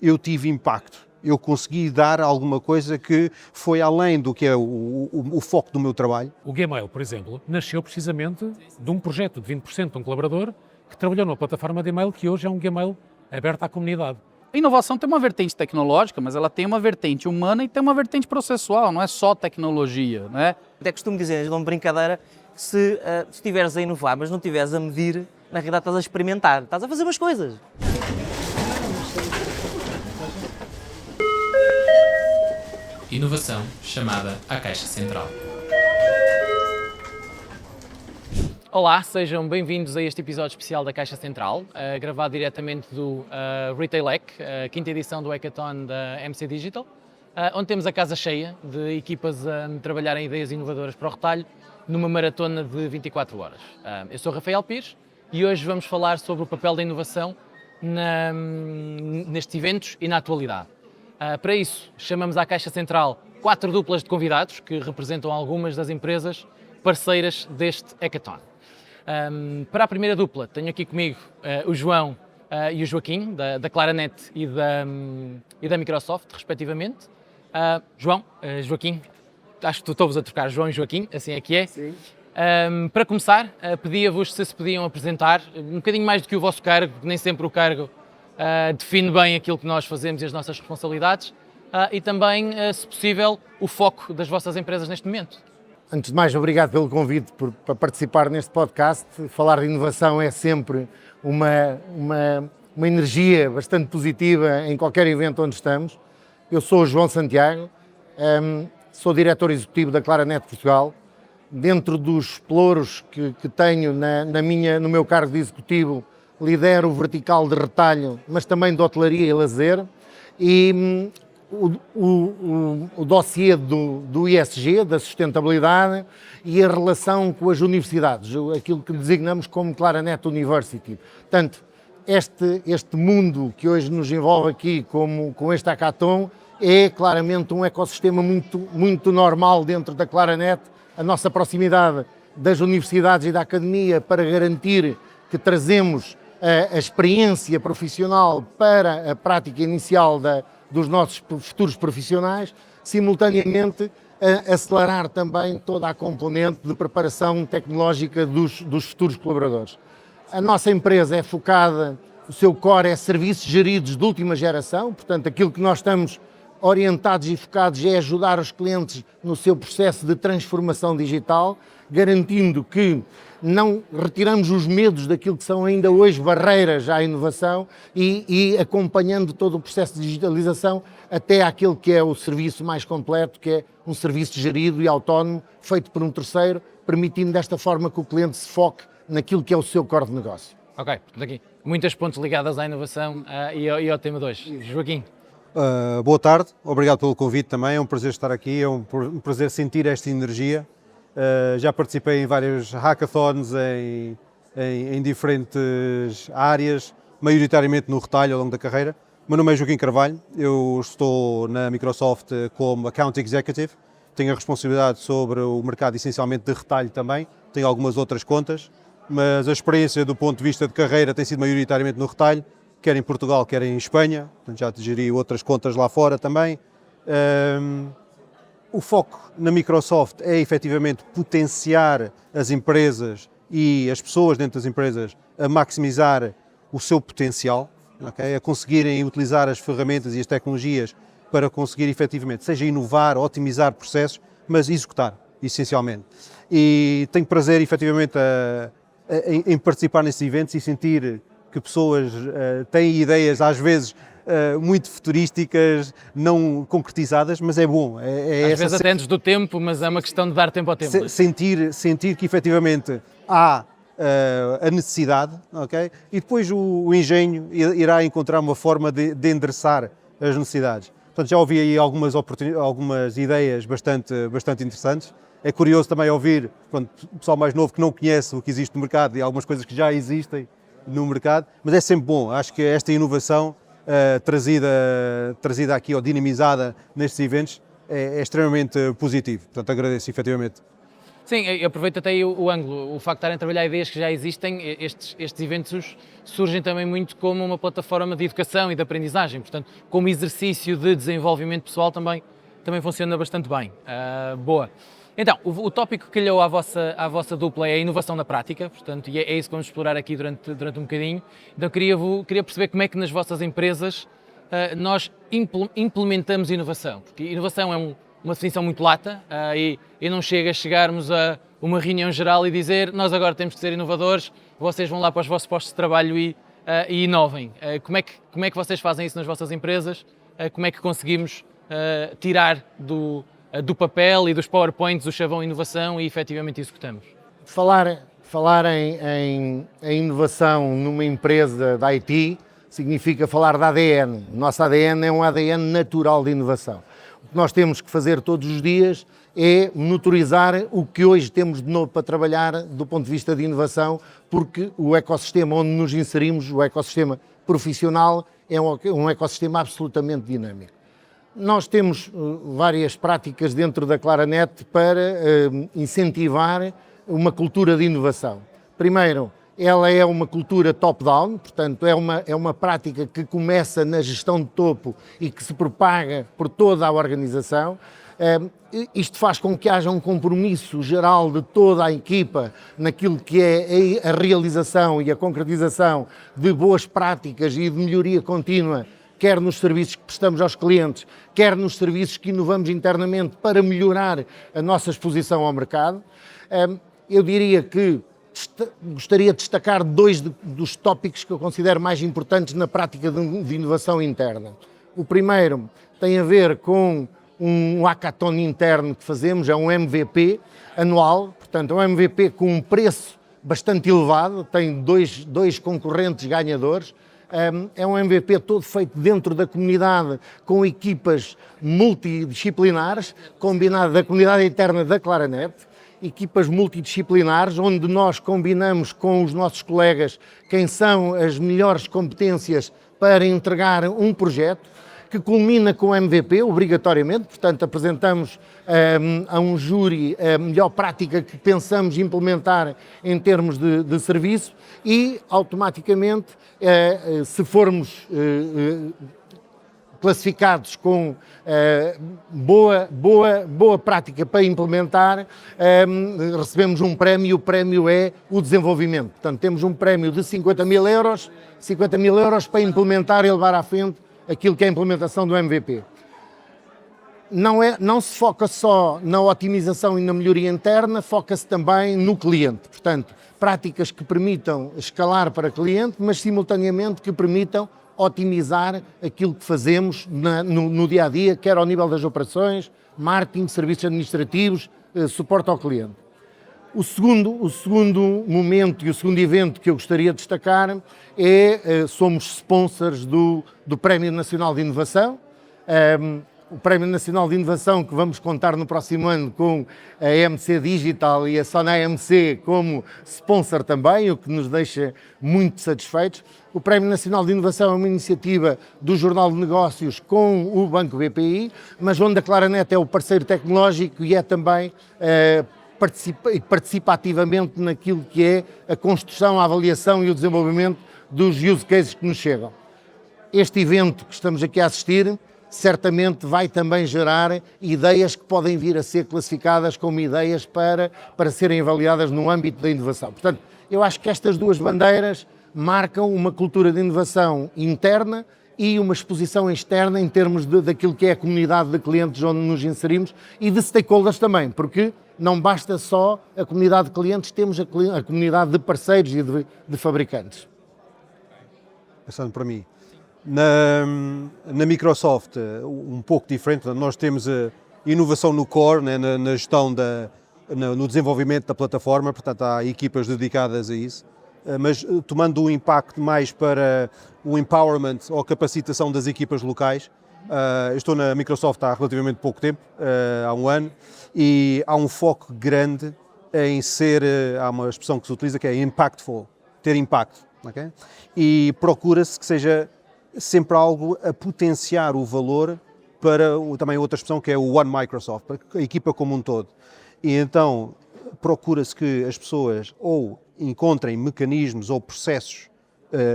eu tive impacto. Eu consegui dar alguma coisa que foi além do que é o foco do meu trabalho. O Gmail, por exemplo, nasceu precisamente de um projeto de 20% de um colaborador que trabalhou numa plataforma de e-mail que hoje é um Gmail aberto à comunidade. A inovação tem uma vertente tecnológica, mas ela tem uma vertente humana e tem uma vertente processual, não é só tecnologia, né? Até costumo dizer, de uma brincadeira, que se estiveres a inovar, mas não estiveres a medir, na realidade estás a experimentar, estás a fazer umas coisas. Inovação chamada à Caixa Central. Olá, sejam bem-vindos a este episódio especial da Caixa Central, gravado diretamente do RetailEC, a quinta edição do Hackathon da MC Digital, onde temos a casa cheia de equipas a trabalhar em ideias inovadoras para o retalho numa maratona de 24 horas. Eu sou Rafael Pires e hoje vamos falar sobre o papel da inovação nestes eventos e na atualidade. Para isso, chamamos à Caixa Central 4 duplas de convidados que representam algumas das empresas parceiras deste Hackathon. Para a primeira dupla, tenho aqui comigo o João e o Joaquim, da Claranet e da Microsoft, respectivamente. João, Joaquim, acho que estou-vos a trocar João e Joaquim, assim é que é. Sim. Para começar, pedia-vos se podiam apresentar um bocadinho mais do que o vosso cargo, porque nem sempre o cargo define bem aquilo que nós fazemos e as nossas responsabilidades, e também, se possível, o foco das vossas empresas neste momento. Antes de mais, obrigado pelo convite para participar neste podcast. Falar de inovação é sempre uma energia bastante positiva em qualquer evento onde estamos. Eu sou o João Santiago, sou diretor executivo da Claranet Portugal. Dentro dos pelouros que tenho no meu cargo de executivo, lidero o vertical de retalho, mas também de hotelaria e lazer. E o dossiê do ESG, da sustentabilidade, e a relação com as universidades, aquilo que designamos como Claranet University. Portanto, este mundo que hoje nos envolve aqui com este hackathon é claramente um ecossistema muito normal dentro da Claranet. A nossa proximidade das universidades e da academia para garantir que trazemos a experiência profissional para a prática inicial dos nossos futuros profissionais, simultaneamente acelerar também toda a componente de preparação tecnológica dos futuros colaboradores. A nossa empresa é focada, o seu core é serviços geridos de última geração, portanto aquilo que nós estamos orientados e focados é ajudar os clientes no seu processo de transformação digital, garantindo que não retiramos os medos daquilo que são ainda hoje barreiras à inovação e acompanhando todo o processo de digitalização até àquele que é o serviço mais completo, que é um serviço gerido e autónomo, feito por um terceiro, permitindo desta forma que o cliente se foque naquilo que é o seu core de negócio. Ok, portanto aqui muitas pontes ligadas à inovação e ao tema 2. Joaquim. Boa tarde, obrigado pelo convite também, é um prazer estar aqui, é um prazer sentir esta energia. Já participei em vários hackathons em diferentes áreas, maioritariamente no retalho ao longo da carreira. O meu nome é Joaquim Carvalho, eu estou na Microsoft como Account Executive, tenho a responsabilidade sobre o mercado essencialmente de retalho também, tenho algumas outras contas, mas a experiência do ponto de vista de carreira tem sido maioritariamente no retalho, quer em Portugal, quer em Espanha, portanto, já geri outras contas lá fora também. O foco na Microsoft é efetivamente potenciar as empresas e as pessoas dentro das empresas a maximizar o seu potencial, okay? A conseguirem utilizar as ferramentas e as tecnologias para conseguir efetivamente, seja inovar, otimizar processos, mas executar, essencialmente. E tenho prazer efetivamente em participar nesses eventos e sentir que pessoas têm ideias às vezes muito futurísticas, não concretizadas, mas é bom. Às vezes até antes do tempo, mas é uma questão de dar tempo ao tempo. Sentir que efetivamente há a necessidade, ok? E depois o engenho irá encontrar uma forma de endereçar as necessidades. Portanto, já ouvi aí algumas ideias bastante interessantes. É curioso também ouvir o pessoal mais novo que não conhece o que existe no mercado e algumas coisas que já existem no mercado, mas é sempre bom. Acho que esta inovação trazida aqui ou dinamizada nestes eventos é extremamente positivo. Portanto, agradeço efetivamente. Sim, eu aproveito até aí o ângulo, o facto de estarem a trabalhar ideias que já existem, estes eventos surgem também muito como uma plataforma de educação e de aprendizagem, portanto, como exercício de desenvolvimento pessoal também funciona bastante bem. Boa. Então, o tópico que calhou à vossa dupla é a inovação na prática, portanto, e é isso que vamos explorar aqui durante um bocadinho. Então, queria perceber como é que nas vossas empresas nós implementamos inovação, porque inovação é uma definição muito lata e não chega a chegarmos a uma reunião geral e dizer nós agora temos que ser inovadores, vocês vão lá para os vossos postos de trabalho e inovem. Como é que vocês fazem isso nas vossas empresas? Como é que conseguimos tirar do papel e dos PowerPoints o chavão inovação e efetivamente executamos? Falar em inovação numa empresa da IT significa falar de ADN. O nosso ADN é um ADN natural de inovação. O que nós temos que fazer todos os dias é monitorizar o que hoje temos de novo para trabalhar do ponto de vista de inovação, porque o ecossistema onde nos inserimos, o ecossistema profissional, é um ecossistema absolutamente dinâmico. Nós temos várias práticas dentro da Claranet para incentivar uma cultura de inovação. Primeiro, ela é uma cultura top-down, portanto é uma prática que começa na gestão de topo e que se propaga por toda a organização. Isto faz com que haja um compromisso geral de toda a equipa naquilo que é a realização e a concretização de boas práticas e de melhoria contínua, quer nos serviços que prestamos aos clientes, quer nos serviços que inovamos internamente para melhorar a nossa exposição ao mercado. Eu diria que gostaria de destacar dois dos tópicos que eu considero mais importantes na prática de inovação interna. O primeiro tem a ver com um hackathon interno que fazemos, é um MVP anual, portanto é um MVP com um preço bastante elevado, tem dois concorrentes ganhadores. É um MVP todo feito dentro da comunidade, com equipas multidisciplinares, combinado da comunidade interna da Claranet, equipas multidisciplinares, onde nós combinamos com os nossos colegas quem são as melhores competências para entregar um projeto, que culmina com o MVP, obrigatoriamente, portanto apresentamos a um júri a melhor prática que pensamos implementar em termos de serviço e automaticamente, se formos classificados com boa prática para implementar, recebemos um prémio e o prémio é o desenvolvimento. Portanto, temos um prémio de 50 mil euros para implementar e levar à frente aquilo que é a implementação do MVP. Não se foca só na otimização e na melhoria interna, foca-se também no cliente. Portanto, práticas que permitam escalar para cliente, mas simultaneamente que permitam otimizar aquilo que fazemos no dia a dia, quer ao nível das operações, marketing, serviços administrativos, suporte ao cliente. O segundo momento e o segundo evento que eu gostaria de destacar somos sponsors do Prémio Nacional de Inovação. O Prémio Nacional de Inovação que vamos contar no próximo ano com a MC Digital e a Sona AMC como sponsor também, o que nos deixa muito satisfeitos. O Prémio Nacional de Inovação é uma iniciativa do Jornal de Negócios com o Banco BPI, mas onde a Claranet é o parceiro tecnológico e é também participativamente naquilo que é a construção, a avaliação e o desenvolvimento dos use cases que nos chegam. Este evento que estamos aqui a assistir certamente vai também gerar ideias que podem vir a ser classificadas como ideias para serem avaliadas no âmbito da inovação. Portanto, eu acho que estas duas bandeiras marcam uma cultura de inovação interna e uma exposição externa em termos daquilo que é a comunidade de clientes onde nos inserimos e de stakeholders também, porque não basta só a comunidade de clientes, temos a comunidade de parceiros e de fabricantes. Passando para mim. Na Microsoft, um pouco diferente, nós temos a inovação no core, né, na gestão, no desenvolvimento da plataforma, portanto há equipas dedicadas a isso, mas tomando um impacto mais para o empowerment ou capacitação das equipas locais. Eu estou na Microsoft há relativamente pouco tempo, há um ano, e há um foco grande em há uma expressão que se utiliza que é impactful, ter impacto, okay? E procura-se que seja sempre algo a potenciar o valor para também outra expressão que é o One Microsoft, para a equipa como um todo. E então procura-se que as pessoas ou encontrem mecanismos ou processos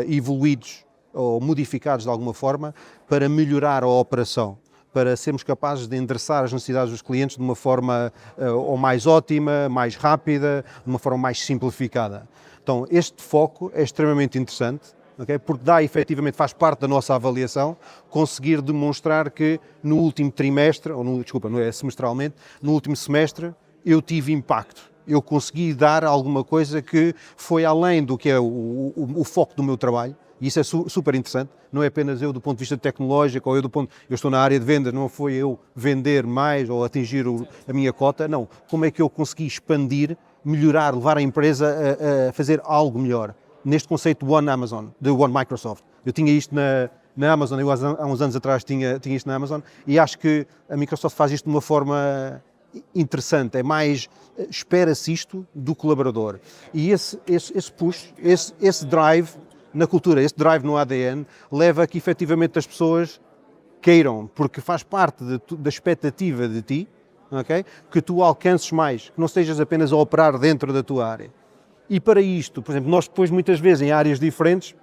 evoluídos ou modificados de alguma forma para melhorar a operação, para sermos capazes de endereçar as necessidades dos clientes de uma forma ou mais ótima, mais rápida, de uma forma mais simplificada. Então, este foco é extremamente interessante, okay? Porque efetivamente faz parte da nossa avaliação, conseguir demonstrar que no último trimestre, não é semestralmente, no último semestre eu tive impacto. Eu consegui dar alguma coisa que foi além do que é o foco do meu trabalho. E isso é super interessante, não é apenas eu do ponto de vista tecnológico, ou eu estou na área de vendas, não foi eu vender mais ou atingir a minha cota, não. Como é que eu consegui expandir, melhorar, levar a empresa a fazer algo melhor? Neste conceito One Amazon, de One Microsoft. Eu tinha isto na Amazon, eu há uns anos atrás tinha isto na Amazon, e acho que a Microsoft faz isto de uma forma interessante, espera-se isto do colaborador. E esse push, esse drive na cultura, esse drive no ADN, leva a que efetivamente as pessoas queiram, porque faz parte da expectativa de ti, okay? Que tu alcances mais, que não estejas apenas a operar dentro da tua área. E para isto, por exemplo, nós depois muitas vezes em áreas diferentes,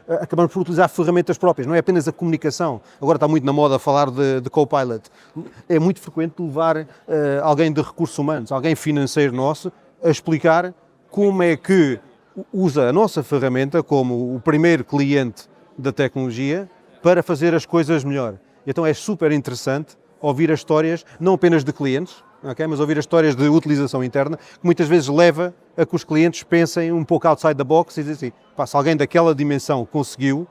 acabamos por utilizar ferramentas próprias, não é apenas a comunicação. Agora está muito na moda falar de Copilot. É muito frequente levar alguém de recursos humanos, alguém financeiro nosso, a explicar como é que usa a nossa ferramenta como o primeiro cliente da tecnologia para fazer as coisas melhor. Então é super interessante ouvir as histórias, não apenas de clientes, okay, mas ouvir as histórias de utilização interna, que muitas vezes leva a que os clientes pensem um pouco outside the box e dizem assim, se alguém daquela dimensão conseguiu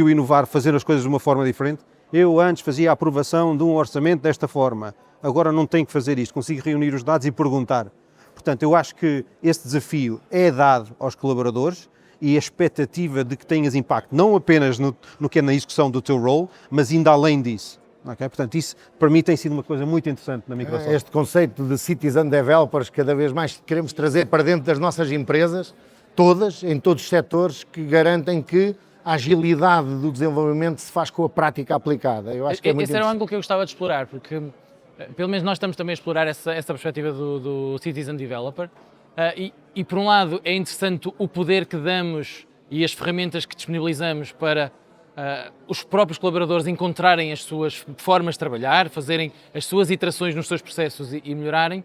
inovar, fazer as coisas de uma forma diferente, eu antes fazia a aprovação de um orçamento desta forma, agora não tenho que fazer isto, consigo reunir os dados e perguntar. Portanto, eu acho que esse desafio é dado aos colaboradores e a expectativa de que tenhas impacto, não apenas no que é na execução do teu role, mas ainda além disso. Okay? Portanto, isso para mim tem sido uma coisa muito interessante na Microsoft. Este conceito de citizen developers, cada vez mais queremos trazer para dentro das nossas empresas, todas, em todos os setores, que garantem que a agilidade do desenvolvimento se faz com a prática aplicada. Eu acho que é muito Esse era o ângulo que eu gostava de explorar, porque pelo menos nós estamos também a explorar essa perspectiva do citizen developer e por um lado é interessante o poder que damos e as ferramentas que disponibilizamos para os próprios colaboradores encontrarem as suas formas de trabalhar, fazerem as suas iterações nos seus processos e melhorarem.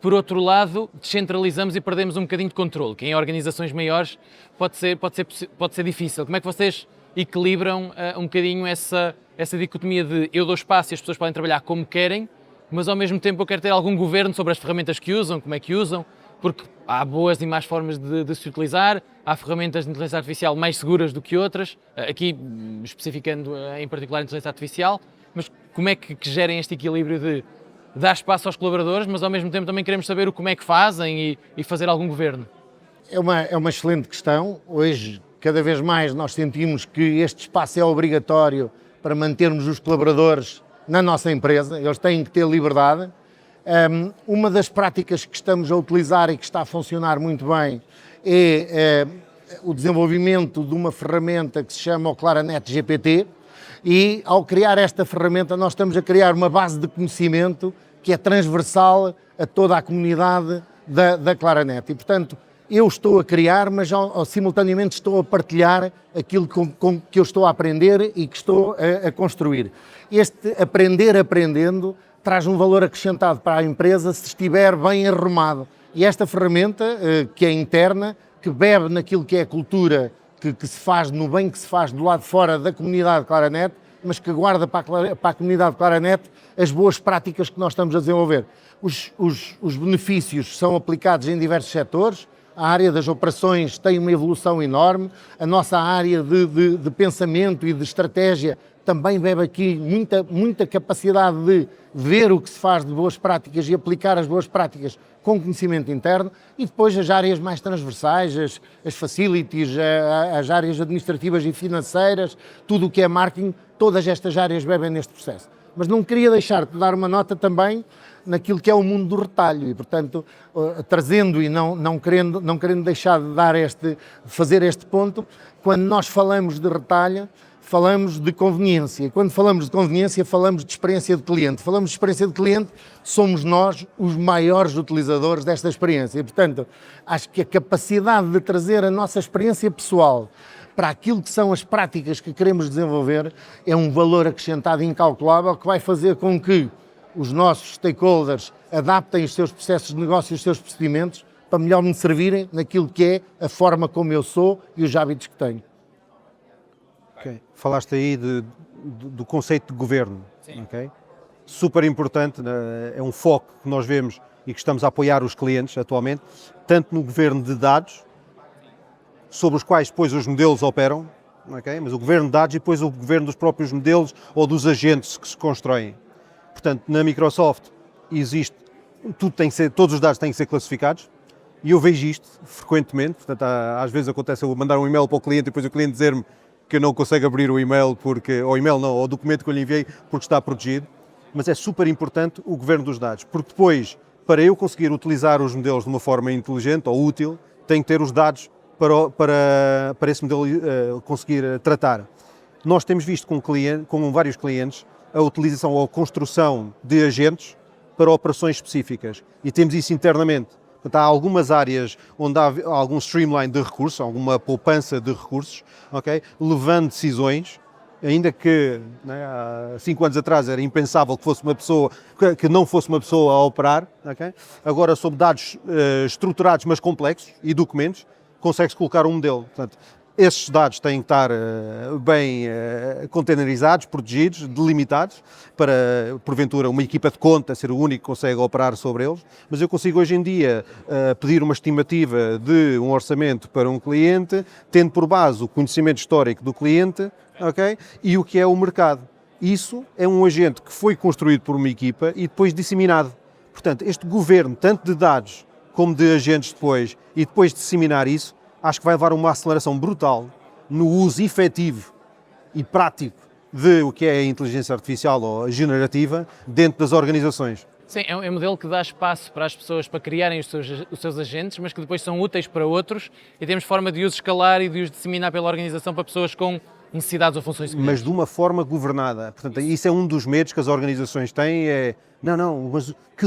Por outro lado, descentralizamos e perdemos um bocadinho de controle, que em organizações maiores pode ser difícil. Como é que vocês equilibram um bocadinho essa dicotomia de eu dou espaço e as pessoas podem trabalhar como querem, mas ao mesmo tempo eu quero ter algum governo sobre as ferramentas que usam, como é que usam, porque há boas e más formas de se utilizar, há ferramentas de inteligência artificial mais seguras do que outras, aqui especificando em particular a inteligência artificial, mas como é que gerem este equilíbrio de dar espaço aos colaboradores, mas ao mesmo tempo também queremos saber como é que fazem e fazer algum governo? É uma excelente questão. Hoje, cada vez mais, nós sentimos que este espaço é obrigatório para mantermos os colaboradores na nossa empresa, eles têm que ter liberdade. Uma das práticas que estamos a utilizar e que está a funcionar muito bem é o desenvolvimento de uma ferramenta que se chama o Claranet GPT e ao criar esta ferramenta nós estamos a criar uma base de conhecimento que é transversal a toda a comunidade da Claranet e portanto eu estou a criar, mas simultaneamente estou a partilhar aquilo que eu estou a aprender e que estou a construir. Este aprender aprendendo traz um valor acrescentado para a empresa se estiver bem arrumado. E esta ferramenta, que é interna, que bebe naquilo que é a cultura que se faz, no bem que se faz do lado de fora da comunidade Claranet, mas que guarda para a comunidade Claranet as boas práticas que nós estamos a desenvolver. Os benefícios são aplicados em diversos setores. A área das operações tem uma evolução enorme, a nossa área de pensamento e de estratégia também bebe aqui muita capacidade de ver o que se faz de boas práticas e aplicar as boas práticas com conhecimento interno e depois as áreas mais transversais, as facilities, as áreas administrativas e financeiras, tudo o que é marketing, todas estas áreas bebem neste processo. Mas não queria deixar de dar uma nota também naquilo que é o mundo do retalho e, portanto, trazendo e não querendo deixar de fazer este ponto, quando nós falamos de retalho, falamos de conveniência. E quando falamos de conveniência, falamos de experiência de cliente. Falamos de experiência de cliente, somos nós os maiores utilizadores desta experiência. E, portanto, acho que a capacidade de trazer a nossa experiência pessoal para aquilo que são as práticas que queremos desenvolver é um valor acrescentado incalculável que vai fazer com que os nossos stakeholders adaptem os seus processos de negócio e os seus procedimentos para melhor me servirem naquilo que é a forma como eu sou e os hábitos que tenho. Okay. Falaste aí do conceito de governo. Okay? Super importante, é um foco que nós vemos e que estamos a apoiar os clientes atualmente, tanto no governo de dados, sobre os quais depois os modelos operam, okay? Mas o governo de dados e depois o governo dos próprios modelos ou dos agentes que se constroem. Portanto, na Microsoft existe, todos os dados têm que ser classificados e eu vejo isto frequentemente. Portanto, às vezes acontece eu mandar um e-mail para o cliente e depois o cliente dizer-me que eu não consigo abrir o e-mail, ou o documento que eu lhe enviei porque está protegido. Mas é super importante o governo dos dados, porque depois, para eu conseguir utilizar os modelos de uma forma inteligente ou útil, tenho que ter os dados para esse modelo conseguir tratar. Nós temos visto com vários clientes a utilização ou a construção de agentes para operações específicas e temos isso internamente. Portanto, há algumas áreas onde há algum streamline de recursos, alguma poupança de recursos, okay? Levando decisões, ainda que há 5 anos atrás era impensável que não fosse uma pessoa a operar, okay? Agora sobre dados estruturados mas complexos e documentos, consegue-se colocar um modelo. Portanto, esses dados têm que estar bem containerizados, protegidos, delimitados, para, porventura, uma equipa de conta ser o único que consegue operar sobre eles. Mas eu consigo hoje em dia pedir uma estimativa de um orçamento para um cliente, tendo por base o conhecimento histórico do cliente, okay? E o que é o mercado. Isso é um agente que foi construído por uma equipa e depois disseminado. Portanto, este governo, tanto de dados como de agentes depois, e depois de disseminar isso, acho que vai levar a uma aceleração brutal no uso efetivo e prático de o que é a inteligência artificial ou a generativa dentro das organizações. Sim, é um modelo que dá espaço para as pessoas para criarem os seus agentes, mas que depois são úteis para outros e temos forma de os escalar e de os disseminar pela organização para pessoas com necessidades ou funções semelhantes. Mas de uma forma governada. Portanto, isso é um dos medos que as organizações têm, mas que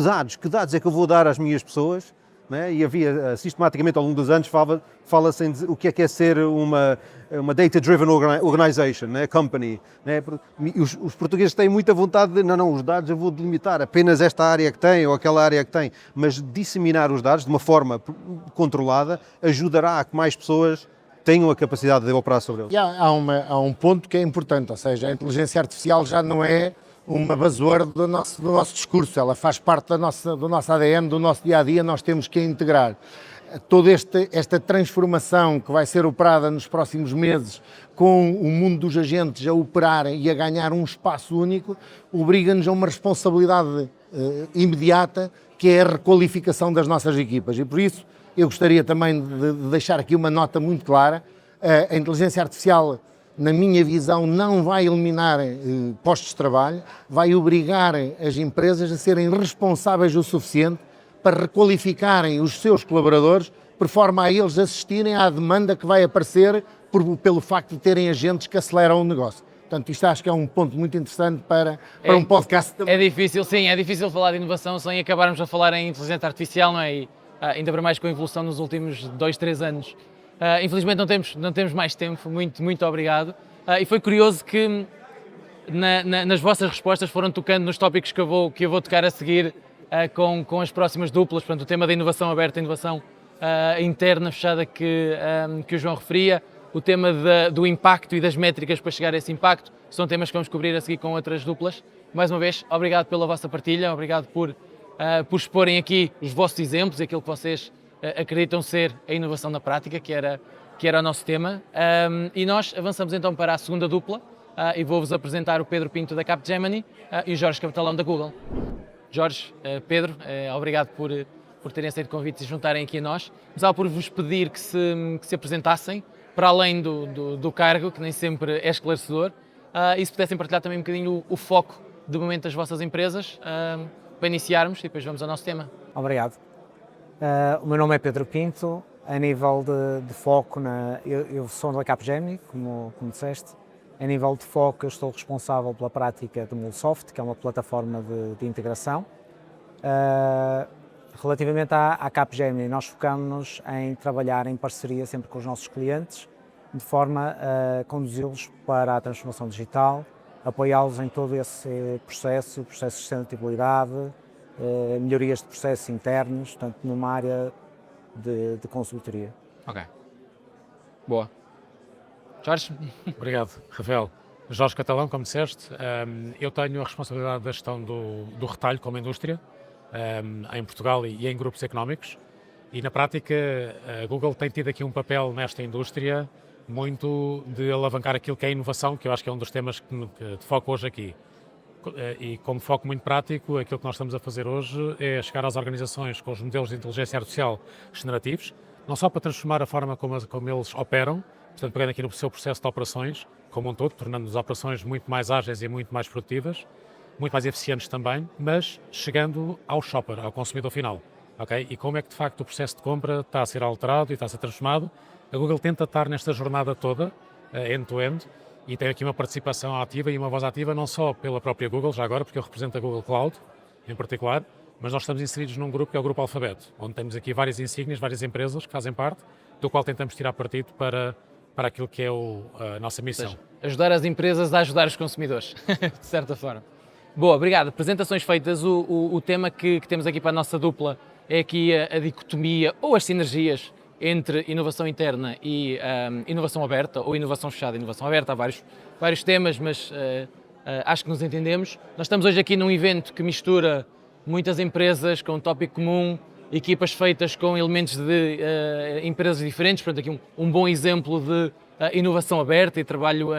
dados é que eu vou dar às minhas pessoas? Né? E havia, sistematicamente, ao longo dos anos, fala-se em o que é ser uma data-driven organization, né? Company. Né? E os portugueses têm muita vontade de, os dados eu vou delimitar apenas esta área que tem ou aquela área que tem, mas disseminar os dados de uma forma controlada ajudará a que mais pessoas tenham a capacidade de operar sobre eles. E há um ponto que é importante, ou seja, a inteligência artificial já não é uma buzzword do nosso discurso, ela faz parte do nosso ADN, do nosso dia-a-dia, nós temos que a integrar. Toda esta transformação que vai ser operada nos próximos meses com o mundo dos agentes a operarem e a ganhar um espaço único, obriga-nos a uma responsabilidade imediata, que é a requalificação das nossas equipas. E por isso eu gostaria também de deixar aqui uma nota muito clara. A inteligência artificial, na minha visão, não vai eliminar postos de trabalho, vai obrigar as empresas a serem responsáveis o suficiente para requalificarem os seus colaboradores, por forma a eles assistirem à demanda que vai aparecer pelo facto de terem agentes que aceleram o negócio. Portanto, isto acho que é um ponto muito interessante para um podcast. É difícil falar de inovação sem acabarmos a falar em inteligência artificial, não é? E, ainda para mais com a evolução nos últimos 2-3 anos. Infelizmente não temos mais tempo, muito obrigado. E foi curioso que nas vossas respostas foram tocando nos tópicos que eu vou tocar a seguir com as próximas duplas, portanto o tema da inovação aberta, a inovação interna fechada que o João referia, o tema do impacto e das métricas para chegar a esse impacto, são temas que vamos cobrir a seguir com outras duplas. Mais uma vez, obrigado pela vossa partilha, obrigado por exporem aqui os vossos exemplos, aquilo que vocês acreditam ser a inovação na prática, que era o nosso tema. E nós avançamos então para a segunda dupla e vou-vos apresentar o Pedro Pinto da Capgemini e o Jorge Capitelão da Google. Jorge, Pedro, obrigado por terem aceito o convite e se juntarem aqui a nós. Começava por vos pedir que se apresentassem, para além do cargo, que nem sempre é esclarecedor, e se pudessem partilhar também um bocadinho o foco de momento das vossas empresas, para iniciarmos e depois vamos ao nosso tema. Obrigado. O meu nome é Pedro Pinto. A nível de foco, eu sou da Capgemini, como disseste. A nível de foco, eu estou responsável pela prática do MuleSoft, que é uma plataforma de integração. Relativamente à Capgemini, nós focamos-nos em trabalhar em parceria sempre com os nossos clientes, de forma a conduzi-los para a transformação digital, apoiá-los em todo esse processo de sustentabilidade, melhorias de processos internos, portanto, numa área de consultoria. Ok. Boa. Jorge? Obrigado, Rafael. Jorge Catalão, como disseste, eu tenho a responsabilidade da gestão do retalho como indústria, em Portugal e em grupos económicos, e na prática a Google tem tido aqui um papel nesta indústria muito de alavancar aquilo que é a inovação, que eu acho que é um dos temas que de foco hoje aqui. E como foco muito prático, aquilo que nós estamos a fazer hoje é chegar às organizações com os modelos de inteligência artificial generativos, não só para transformar a forma como eles operam, portanto pegando aqui no seu processo de operações como um todo, tornando as operações muito mais ágeis e muito mais produtivas, muito mais eficientes também, mas chegando ao shopper, ao consumidor final. Okay? E como é que de facto o processo de compra está a ser alterado e está a ser transformado? A Google tenta estar nesta jornada toda, end-to-end, e tem aqui uma participação ativa e uma voz ativa, não só pela própria Google, já agora, porque eu represento a Google Cloud, em particular, mas nós estamos inseridos num grupo que é o Grupo Alfabeto, onde temos aqui várias insígnias, várias empresas que fazem parte, do qual tentamos tirar partido para aquilo que é a nossa missão. Ou seja, ajudar as empresas a ajudar os consumidores, de certa forma. Boa, obrigado. Apresentações feitas. O tema que temos aqui para a nossa dupla é aqui a dicotomia ou as sinergias entre inovação interna e inovação aberta, ou inovação fechada e inovação aberta. Há vários temas, mas acho que nos entendemos. Nós estamos hoje aqui num evento que mistura muitas empresas com um tópico comum, equipas feitas com elementos de empresas diferentes, portanto aqui um bom exemplo de inovação aberta e trabalho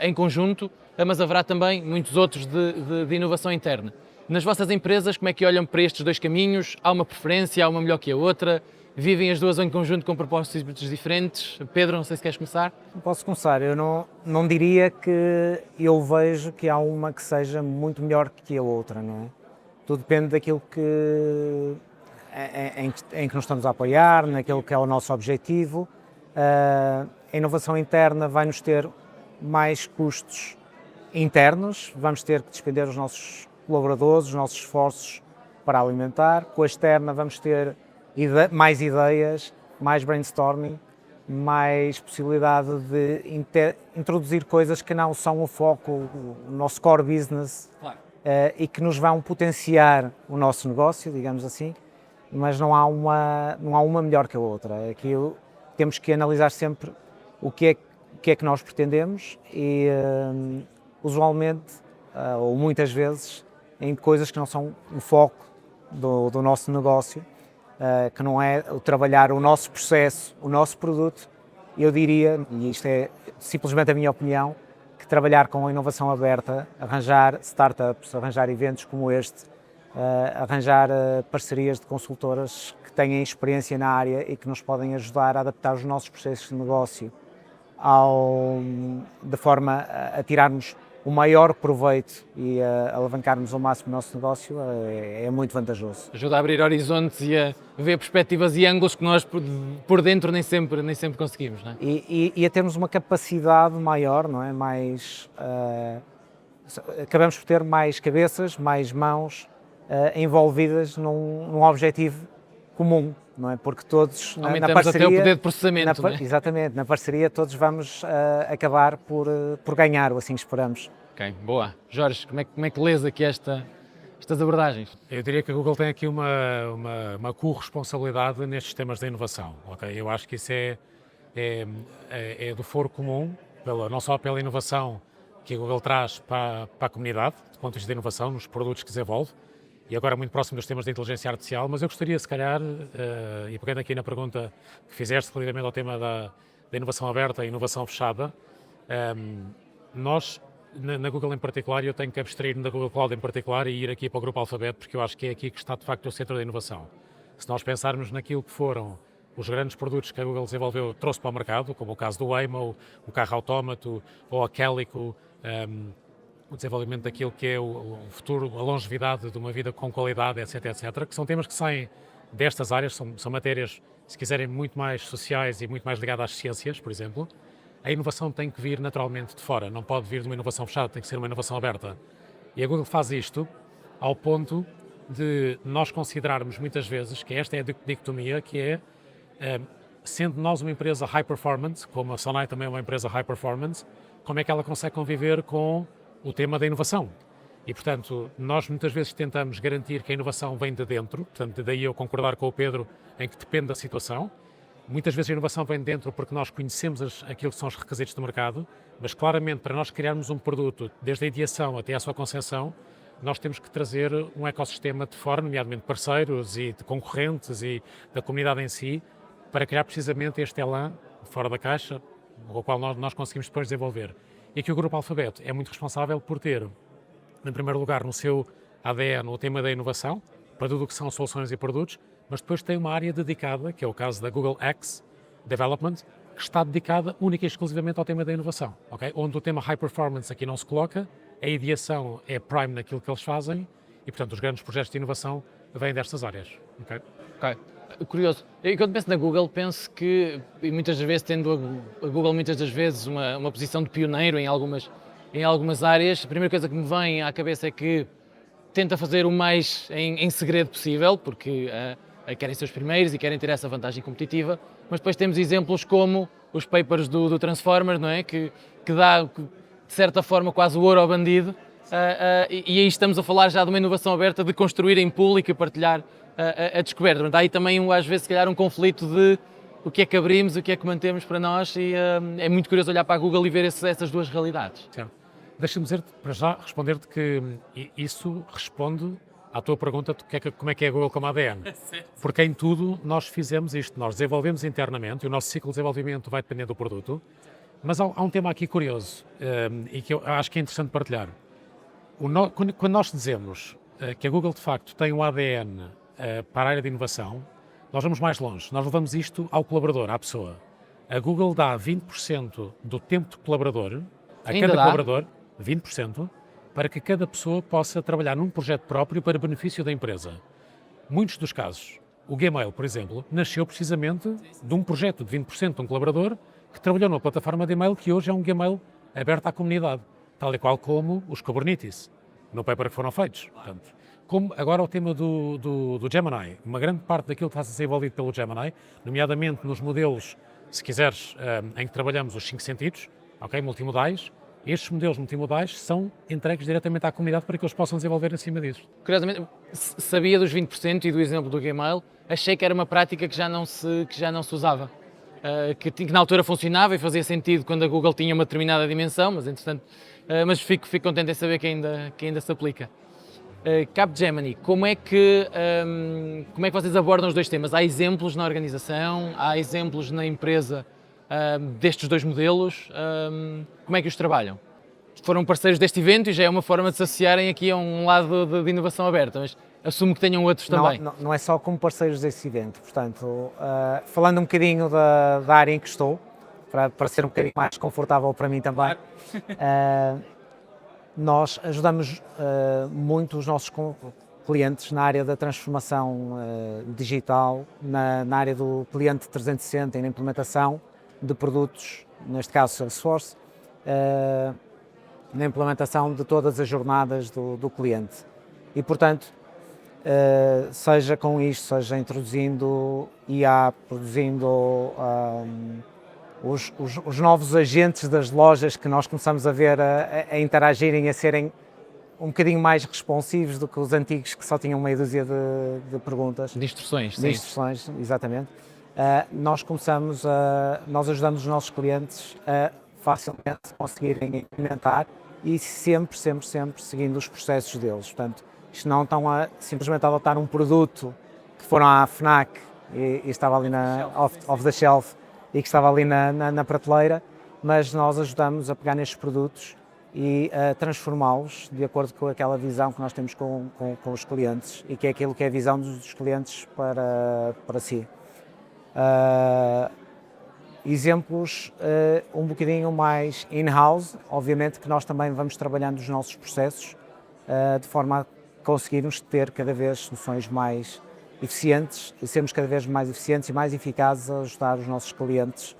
em conjunto, mas haverá também muitos outros de inovação interna. Nas vossas empresas, como é que olham para estes dois caminhos? Há uma preferência, há uma melhor que a outra? Vivem as duas em conjunto com propósitos diferentes? Pedro, não sei se queres começar. Posso começar. Eu não diria que eu vejo que há uma que seja muito melhor que a outra, não é? Tudo depende daquilo em que nos estamos a apoiar, naquilo que é o nosso objetivo. A inovação interna vai-nos ter mais custos internos, vamos ter que despender os nossos colaboradores, os nossos esforços para alimentar. Com a externa vamos ter mais ideias, mais brainstorming, mais possibilidade de introduzir coisas que não são o foco, o nosso core business, claro. E que nos vão potenciar o nosso negócio, digamos assim, mas não há uma melhor que a outra. Aqui temos que analisar sempre o que é que nós pretendemos e usualmente, ou muitas vezes, em coisas que não são o foco do nosso negócio, que não é o trabalhar o nosso processo, o nosso produto. Eu diria, e isto é simplesmente a minha opinião, que trabalhar com a inovação aberta, arranjar startups, arranjar eventos como este, arranjar parcerias de consultoras que tenham experiência na área e que nos podem ajudar a adaptar os nossos processos de negócio de forma a tirarmos o maior proveito e a alavancarmos ao máximo o nosso negócio é muito vantajoso. Ajuda a abrir horizontes e a ver perspectivas e ângulos que nós por dentro nem sempre conseguimos, não é? E a termos uma capacidade maior, não é? Acabamos por ter mais cabeças, mais mãos envolvidas num objetivo comum, não é? Porque todos na parceria... até o poder de processamento, não é? Exatamente, na parceria todos vamos acabar por ganhar, ou assim esperamos. Ok, boa. Jorge, como é que lês aqui estas abordagens? Eu diria que a Google tem aqui uma corresponsabilidade nestes temas da inovação. Okay? Eu acho que isso é do foro comum, não só pela inovação que a Google traz para a comunidade, do ponto de vista de inovação, nos produtos que desenvolve, e agora muito próximo dos temas da inteligência artificial, mas eu gostaria, se calhar, e pegando aqui na pergunta que fizeste relativamente ao tema da inovação aberta e inovação fechada, nós, na Google em particular, eu tenho que abstrair-me da Google Cloud em particular e ir aqui para o Grupo Alfabeto, porque eu acho que é aqui que está, de facto, o centro da inovação. Se nós pensarmos naquilo que foram os grandes produtos que a Google desenvolveu, trouxe para o mercado, como o caso do Waymo, o carro autómato, ou a Calico, o desenvolvimento daquilo que é o futuro, a longevidade de uma vida com qualidade, etc., etc., que são temas que saem destas áreas, são matérias, se quiserem, muito mais sociais e muito mais ligadas às ciências, por exemplo, a inovação tem que vir naturalmente de fora, não pode vir de uma inovação fechada, tem que ser uma inovação aberta. E a Google faz isto ao ponto de nós considerarmos muitas vezes que esta é a dicotomia, que é, sendo nós uma empresa high performance, como a Sonai também é uma empresa high performance, como é que ela consegue conviver com o tema da inovação? E, portanto, nós muitas vezes tentamos garantir que a inovação vem de dentro, portanto, daí eu concordar com o Pedro em que depende da situação. Muitas vezes a inovação vem de dentro porque nós conhecemos aquilo que são os requisitos do mercado, mas claramente para nós criarmos um produto, desde a ideação até à sua concepção, nós temos que trazer um ecossistema de fora, nomeadamente parceiros e de concorrentes e da comunidade em si, para criar precisamente este elan fora da caixa, o qual nós conseguimos depois desenvolver. E aqui o Grupo Alphabet é muito responsável por ter, em primeiro lugar, no seu ADN o tema da inovação, para tudo o que são soluções e produtos, mas depois tem uma área dedicada, que é o caso da Google X Development, que está dedicada única e exclusivamente ao tema da inovação, okay? Onde o tema High Performance aqui não se coloca, a ideação é prime naquilo que eles fazem e, portanto, os grandes projetos de inovação vêm destas áreas. Okay? Ok. Curioso. Eu, quando penso na Google, penso que, e muitas vezes, tendo a Google muitas das vezes uma posição de pioneiro em algumas áreas, a primeira coisa que me vem à cabeça é que tenta fazer o mais em segredo possível, porque querem ser os primeiros e querem ter essa vantagem competitiva, mas depois temos exemplos como os papers do Transformers, não é? Que dá, de certa forma, quase o ouro ao bandido, e aí estamos a falar já de uma inovação aberta, de construir em público e partilhar a descoberta. Portanto, há aí também, às vezes, se calhar, um conflito de o que é que abrimos, o que é que mantemos para nós, e é muito curioso olhar para a Google e ver essas duas realidades. Certo. Deixa-me dizer-te, para já, responder-te que isso responde à tua pergunta de como é que é a Google como ADN. Porque em tudo nós fizemos isto, nós desenvolvemos internamente, e o nosso ciclo de desenvolvimento vai depender do produto, mas há um tema aqui curioso e que eu acho que é interessante partilhar. Quando nós dizemos que a Google de facto tem um ADN para a área de inovação, nós vamos mais longe, nós levamos isto ao colaborador, à pessoa. A Google dá 20% do tempo do colaborador, a cada colaborador, 20%, para que cada pessoa possa trabalhar num projeto próprio para benefício da empresa. Muitos dos casos, o Gmail, por exemplo, nasceu precisamente de um projeto de 20% de um colaborador que trabalhou numa plataforma de e-mail que hoje é um Gmail aberto à comunidade, tal e qual como os Kubernetes, no paper que foram feitos. Portanto, como agora o tema do Gemini, uma grande parte daquilo que está a ser desenvolvido pelo Gemini, nomeadamente nos modelos, se quiseres, em que trabalhamos os 5 sentidos, okay, multimodais, estes modelos multimodais são entregues diretamente à comunidade para que eles possam desenvolver acima disso. Curiosamente, sabia dos 20% e do exemplo do Gmail, achei que era uma prática que já não se usava. Que na altura funcionava e fazia sentido quando a Google tinha uma determinada dimensão, mas entretanto, mas fico contente em saber que ainda se aplica. Capgemini, como é que vocês abordam os dois temas? Há exemplos na organização, há exemplos na empresa destes dois modelos? Como é que os trabalham? Foram parceiros deste evento e já é uma forma de se associarem aqui a um lado de inovação aberta, mas assumo que tenham outros também. Não é só como parceiros desse evento, portanto, falando um bocadinho da área em que estou, para ser um bocadinho mais confortável para mim também, nós ajudamos muito os nossos clientes na área da transformação digital, na área do cliente 360 e na implementação de produtos, neste caso Salesforce, na implementação de todas as jornadas do cliente. E, portanto, seja com isto, seja introduzindo IA, produzindo os novos agentes das lojas que nós começamos a ver a interagirem, a serem um bocadinho mais responsivos do que os antigos que só tinham meia dúzia de perguntas. De instruções, sim. De instruções, exatamente. Nós ajudamos os nossos clientes a facilmente conseguirem implementar e sempre seguindo os processos deles. Portanto, isto não estão a simplesmente adotar um produto que foram à FNAC e estava ali off the shelf e que estava ali na prateleira, mas nós ajudamos a pegar nestes produtos e a transformá-los de acordo com aquela visão que nós temos com os clientes e que é aquilo que é a visão dos clientes para si. Exemplos um bocadinho mais in-house, obviamente que nós também vamos trabalhando os nossos processos de forma a conseguirmos ter cada vez soluções mais eficientes e sermos cada vez mais eficientes e mais eficazes a ajudar os nossos clientes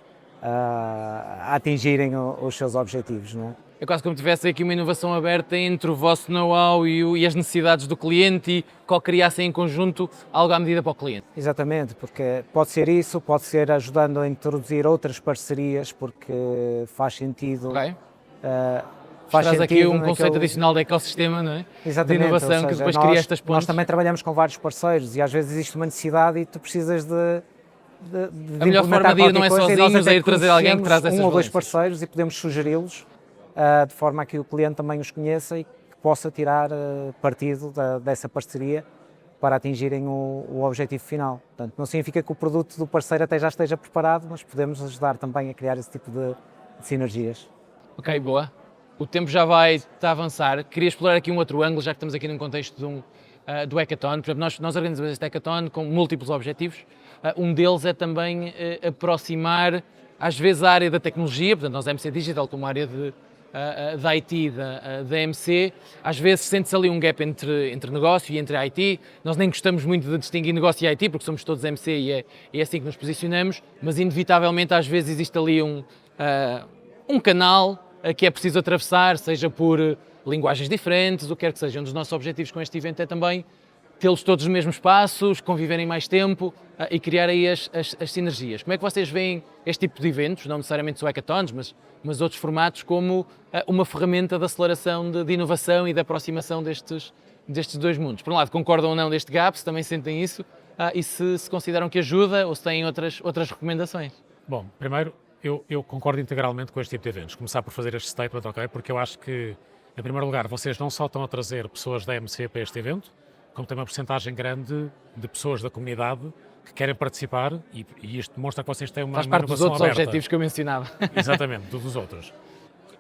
a atingirem os seus objetivos, não é? É quase como se tivesse aqui uma inovação aberta entre o vosso know-how e as necessidades do cliente e co-criassem em conjunto algo à medida para o cliente. Exatamente, porque pode ser isso, pode ser ajudando a introduzir outras parcerias, porque faz sentido. Ok? Faz Traz aqui sentido um conceito adicional de ecossistema, não é? Exatamente, De inovação, ou seja, que depois nós, cria estas pontes. Nós também trabalhamos com vários parceiros e às vezes existe uma necessidade e tu precisas de A melhor forma de ir não é sozinhos, é ir trazer alguém que traz essas um ou dois valências. parceiros e podemos sugeri-los de forma a que o cliente também os conheça e que possa tirar partido dessa parceria para atingirem o objetivo final. Portanto, não significa que o produto do parceiro até já esteja preparado, mas podemos ajudar também a criar esse tipo de sinergias. Ok, boa. O tempo já está a avançar. Queria explorar aqui um outro ângulo, já que estamos aqui num contexto do hackathon. Por exemplo, nós organizamos este hackathon com múltiplos objetivos. Um deles é também aproximar, às vezes, a área da tecnologia, portanto, nós da MC Digital, como área da IT da MC, às vezes sente-se ali um gap entre negócio e entre IT. Nós nem gostamos muito de distinguir negócio e IT, porque somos todos MC e é assim que nos posicionamos, mas inevitavelmente às vezes existe ali um canal que é preciso atravessar, seja por linguagens diferentes, o que quer que seja. Um dos nossos objetivos com este evento é também tê-los todos nos mesmos espaços, conviverem mais tempo e criar aí as sinergias. Como é que vocês veem este tipo de eventos, não necessariamente os hackathons, mas outros formatos, como uma ferramenta de aceleração de inovação e de aproximação destes dois mundos? Por um lado, concordam ou não deste gap, se também sentem isso, e se consideram que ajuda ou se têm outras recomendações? Bom, primeiro, eu concordo integralmente com este tipo de eventos. Começar por fazer este statement, ok? Porque eu acho que, em primeiro lugar, vocês não só estão a trazer pessoas da MC para este evento, como tem uma porcentagem grande de pessoas da comunidade que querem participar e isto demonstra que vocês têm uma Faz parte dos inovação outros aberta. objetivos que eu mencionava. Exatamente, dos outros.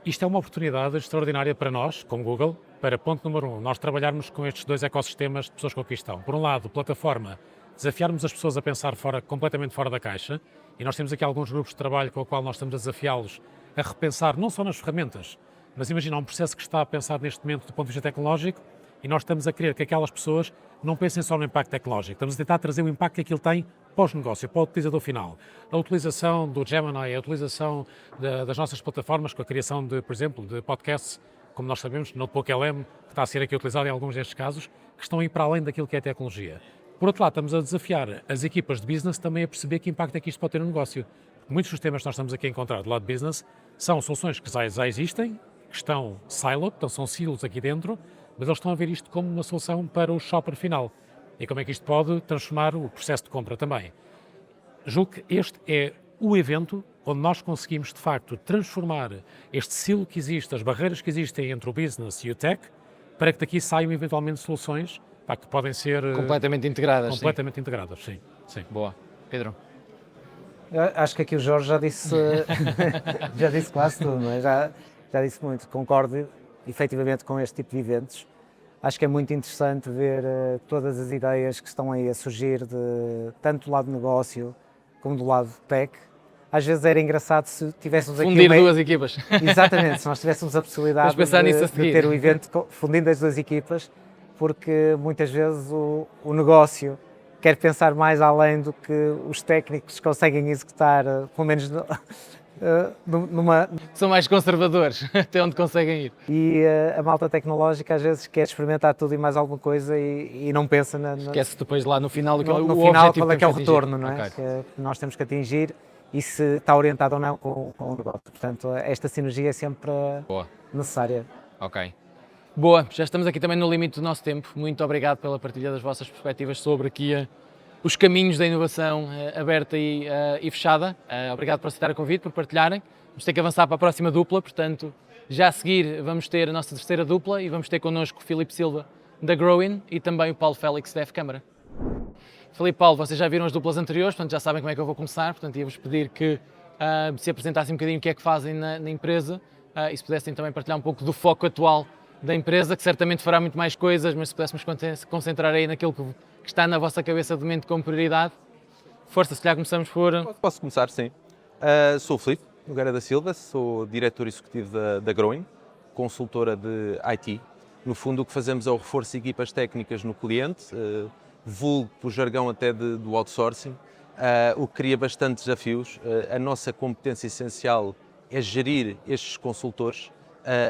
Isto é uma oportunidade extraordinária para nós, como Google, para ponto número 1, nós trabalharmos com estes dois ecossistemas de pessoas que aqui estão. Por um lado, plataforma, desafiarmos as pessoas a pensar completamente fora da caixa, e nós temos aqui alguns grupos de trabalho com o qual nós estamos a desafiá-los a repensar não só nas ferramentas, mas imagina um processo que está a pensar neste momento do ponto de vista tecnológico, e nós estamos a querer que aquelas pessoas não pensem só no impacto tecnológico, estamos a tentar trazer o impacto que aquilo tem pós-negócio, para o utilizador final. A utilização do Gemini, a utilização das nossas plataformas com a criação de, por exemplo, de podcasts, como nós sabemos, Notebook LM, que está a ser aqui utilizado em alguns destes casos, que estão a ir para além daquilo que é a tecnologia. Por outro lado, estamos a desafiar as equipas de business também a perceber que impacto é que isto pode ter no negócio. Muitos dos temas que nós estamos aqui a encontrar do lado de business são soluções que já existem, que estão siloed, então são silos aqui dentro, mas eles estão a ver isto como uma solução para o shopper final. E como é que isto pode transformar o processo de compra também. Julgo que este é o evento onde nós conseguimos, de facto, transformar este silo que existe, as barreiras que existem entre o business e o tech, para que daqui saiam eventualmente soluções que podem ser Completamente integradas. completamente integradas. Sim, sim. Boa. Pedro? Eu acho que aqui o Jorge já disse, já disse quase tudo, não é? Já disse muito. Concordo efetivamente com este tipo de eventos. Acho que é muito interessante ver todas as ideias que estão aí a surgir, tanto do lado de negócio como do lado de tech. Às vezes era engraçado se tivéssemos aqui Fundir duas equipas. Exatamente, se nós tivéssemos a possibilidade Vamos pensar nisso a de seguir. ter o evento fundindo as duas equipas, porque muitas vezes o negócio quer pensar mais além do que os técnicos conseguem executar, pelo menos numa... São mais conservadores, até onde conseguem ir. E a malta tecnológica às vezes quer experimentar tudo e mais alguma coisa e não pensa Esquece depois lá no final o no o final objetivo qual é que é o temos retorno, não é? atingir. Ok. Que nós temos que atingir e se está orientado ou não com o negócio. Portanto, esta sinergia é sempre Boa. necessária. Ok. Boa, já estamos aqui também no limite do nosso tempo. Muito obrigado pela partilha das vossas perspectivas sobre aqui os caminhos da inovação aberta e fechada. Obrigado por aceitar o convite, por partilharem. Vamos ter que avançar para a próxima dupla, portanto, já a seguir vamos ter a nossa terceira dupla e vamos ter connosco o Filipe Silva da Growin e também o Paulo Félix da F-Câmara. Filipe, Paulo, vocês já viram as duplas anteriores, portanto já sabem como é que eu vou começar, portanto ia-vos pedir que se apresentassem um bocadinho o que é que fazem na empresa e se pudessem também partilhar um pouco do foco atual da empresa, que certamente fará muito mais coisas, mas se pudéssemos concentrar aí naquilo que está na vossa cabeça de mente como prioridade. Força, se calhar começamos por... Posso começar, sim. Sou o Filipe Nogueira da Silva, sou diretor executivo da Growin, consultora de IT. No fundo, o que fazemos é o reforço de equipas técnicas no cliente, vulgo por jargão até do outsourcing, o que cria bastantes desafios. A nossa competência essencial é gerir estes consultores,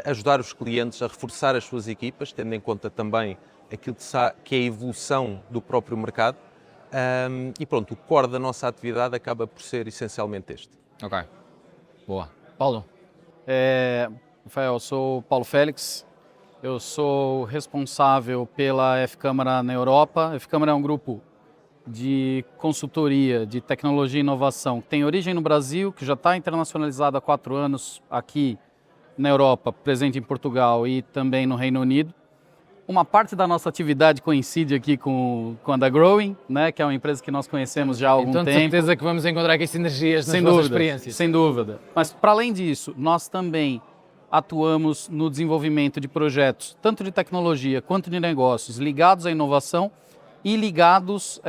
ajudar os clientes a reforçar as suas equipas, tendo em conta também aquilo que é a evolução do próprio mercado. E pronto, o core da nossa atividade acaba por ser essencialmente este. Ok. Boa. Paulo? Rafael, eu sou Paulo Félix, eu sou responsável pela F-Câmara na Europa. A F-Câmara é um grupo de consultoria de tecnologia e inovação que tem origem no Brasil, que já está internacionalizado há 4 anos aqui na Europa, presente em Portugal e também no Reino Unido. Uma parte da nossa atividade coincide aqui com a da Growing, né, que é uma empresa que nós conhecemos já há algum tempo. Então, de certeza que vamos encontrar aqui sinergias nas vossas experiências. Sem dúvida. Mas, para além disso, nós também atuamos no desenvolvimento de projetos, tanto de tecnologia quanto de negócios, ligados à inovação e ligados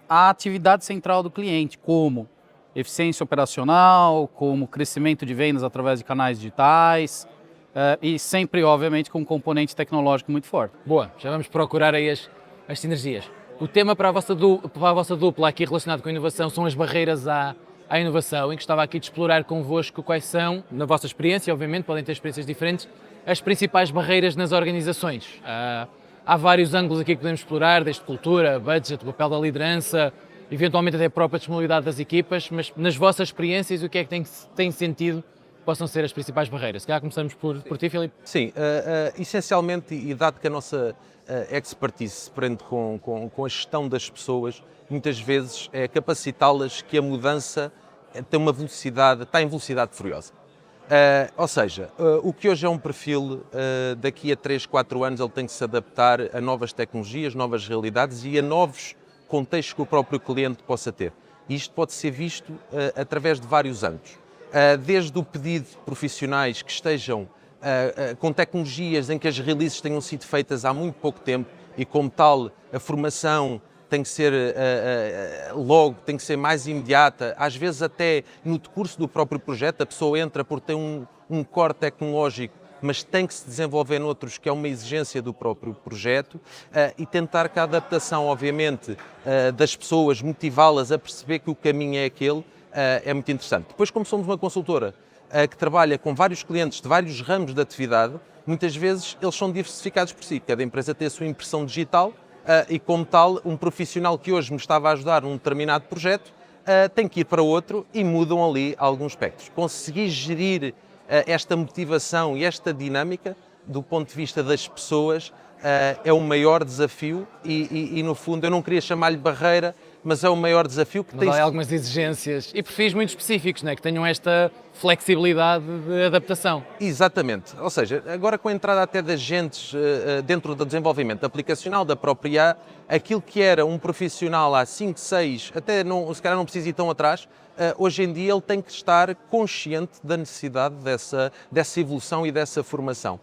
à atividade central do cliente, como eficiência operacional, como crescimento de vendas através de canais digitais, e sempre, obviamente, com um componente tecnológico muito forte. Boa, já vamos procurar aí as sinergias. O tema para a vossa dupla aqui relacionado com a inovação são as barreiras à inovação, e gostava aqui de explorar convosco quais são, na vossa experiência, obviamente, podem ter experiências diferentes, as principais barreiras nas organizações. Há vários ângulos aqui que podemos explorar, desde cultura, budget, o papel da liderança, eventualmente até a própria disponibilidade das equipas, mas nas vossas experiências o que é que tem sentido possam ser as principais barreiras? Se calhar começamos por ti, Filipe. Sim, essencialmente, e dado que a nossa expertise se prende com a gestão das pessoas, muitas vezes é capacitá-las que a mudança tem uma velocidade, está em velocidade furiosa. Ou seja, o que hoje é um perfil, daqui a 3, 4 anos ele tem que se adaptar a novas tecnologias, novas realidades e a novos contextos que o próprio cliente possa ter. E isto pode ser visto através de vários ângulos. Desde o pedido de profissionais que estejam com tecnologias em que as releases tenham sido feitas há muito pouco tempo e, como tal, a formação tem que ser logo, tem que ser mais imediata, às vezes até no decurso do próprio projeto, a pessoa entra por ter um core tecnológico, mas tem que se desenvolver noutros, que é uma exigência do próprio projeto, e tentar que a adaptação, obviamente, das pessoas, motivá-las a perceber que o caminho é aquele, é muito interessante. Depois, como somos uma consultora que trabalha com vários clientes de vários ramos de atividade, muitas vezes eles são diversificados por si. Cada empresa tem a sua impressão digital e, como tal, um profissional que hoje me estava a ajudar num determinado projeto tem que ir para outro e mudam ali alguns aspectos. Conseguir gerir esta motivação e esta dinâmica do ponto de vista das pessoas é o maior desafio e, no fundo, eu não queria chamar-lhe barreira, mas é o maior desafio que tem. Há algumas exigências e perfis muito específicos, não é? Que tenham esta flexibilidade de adaptação. Exatamente. Ou seja, agora com a entrada até de agentes dentro do desenvolvimento aplicacional da própria IA, aquilo que era um profissional há 5, 6, até não, se calhar não precisa ir tão atrás, hoje em dia ele tem que estar consciente da necessidade dessa evolução e dessa formação.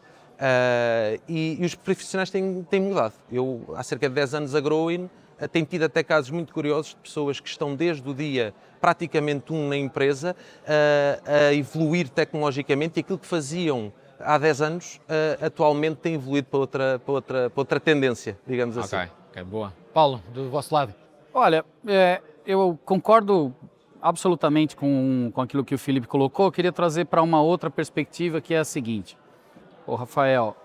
E os profissionais têm mudado. Eu, há cerca de 10 anos, a Growing tem tido até casos muito curiosos de pessoas que estão desde o dia praticamente na empresa a evoluir tecnologicamente, e aquilo que faziam há 10 anos atualmente tem evoluído para outra tendência, digamos assim. Ok, boa. Paulo, do vosso lado. Olha, eu concordo absolutamente com aquilo que o Filipe colocou. Eu queria trazer para uma outra perspectiva, que é a seguinte. Rafael,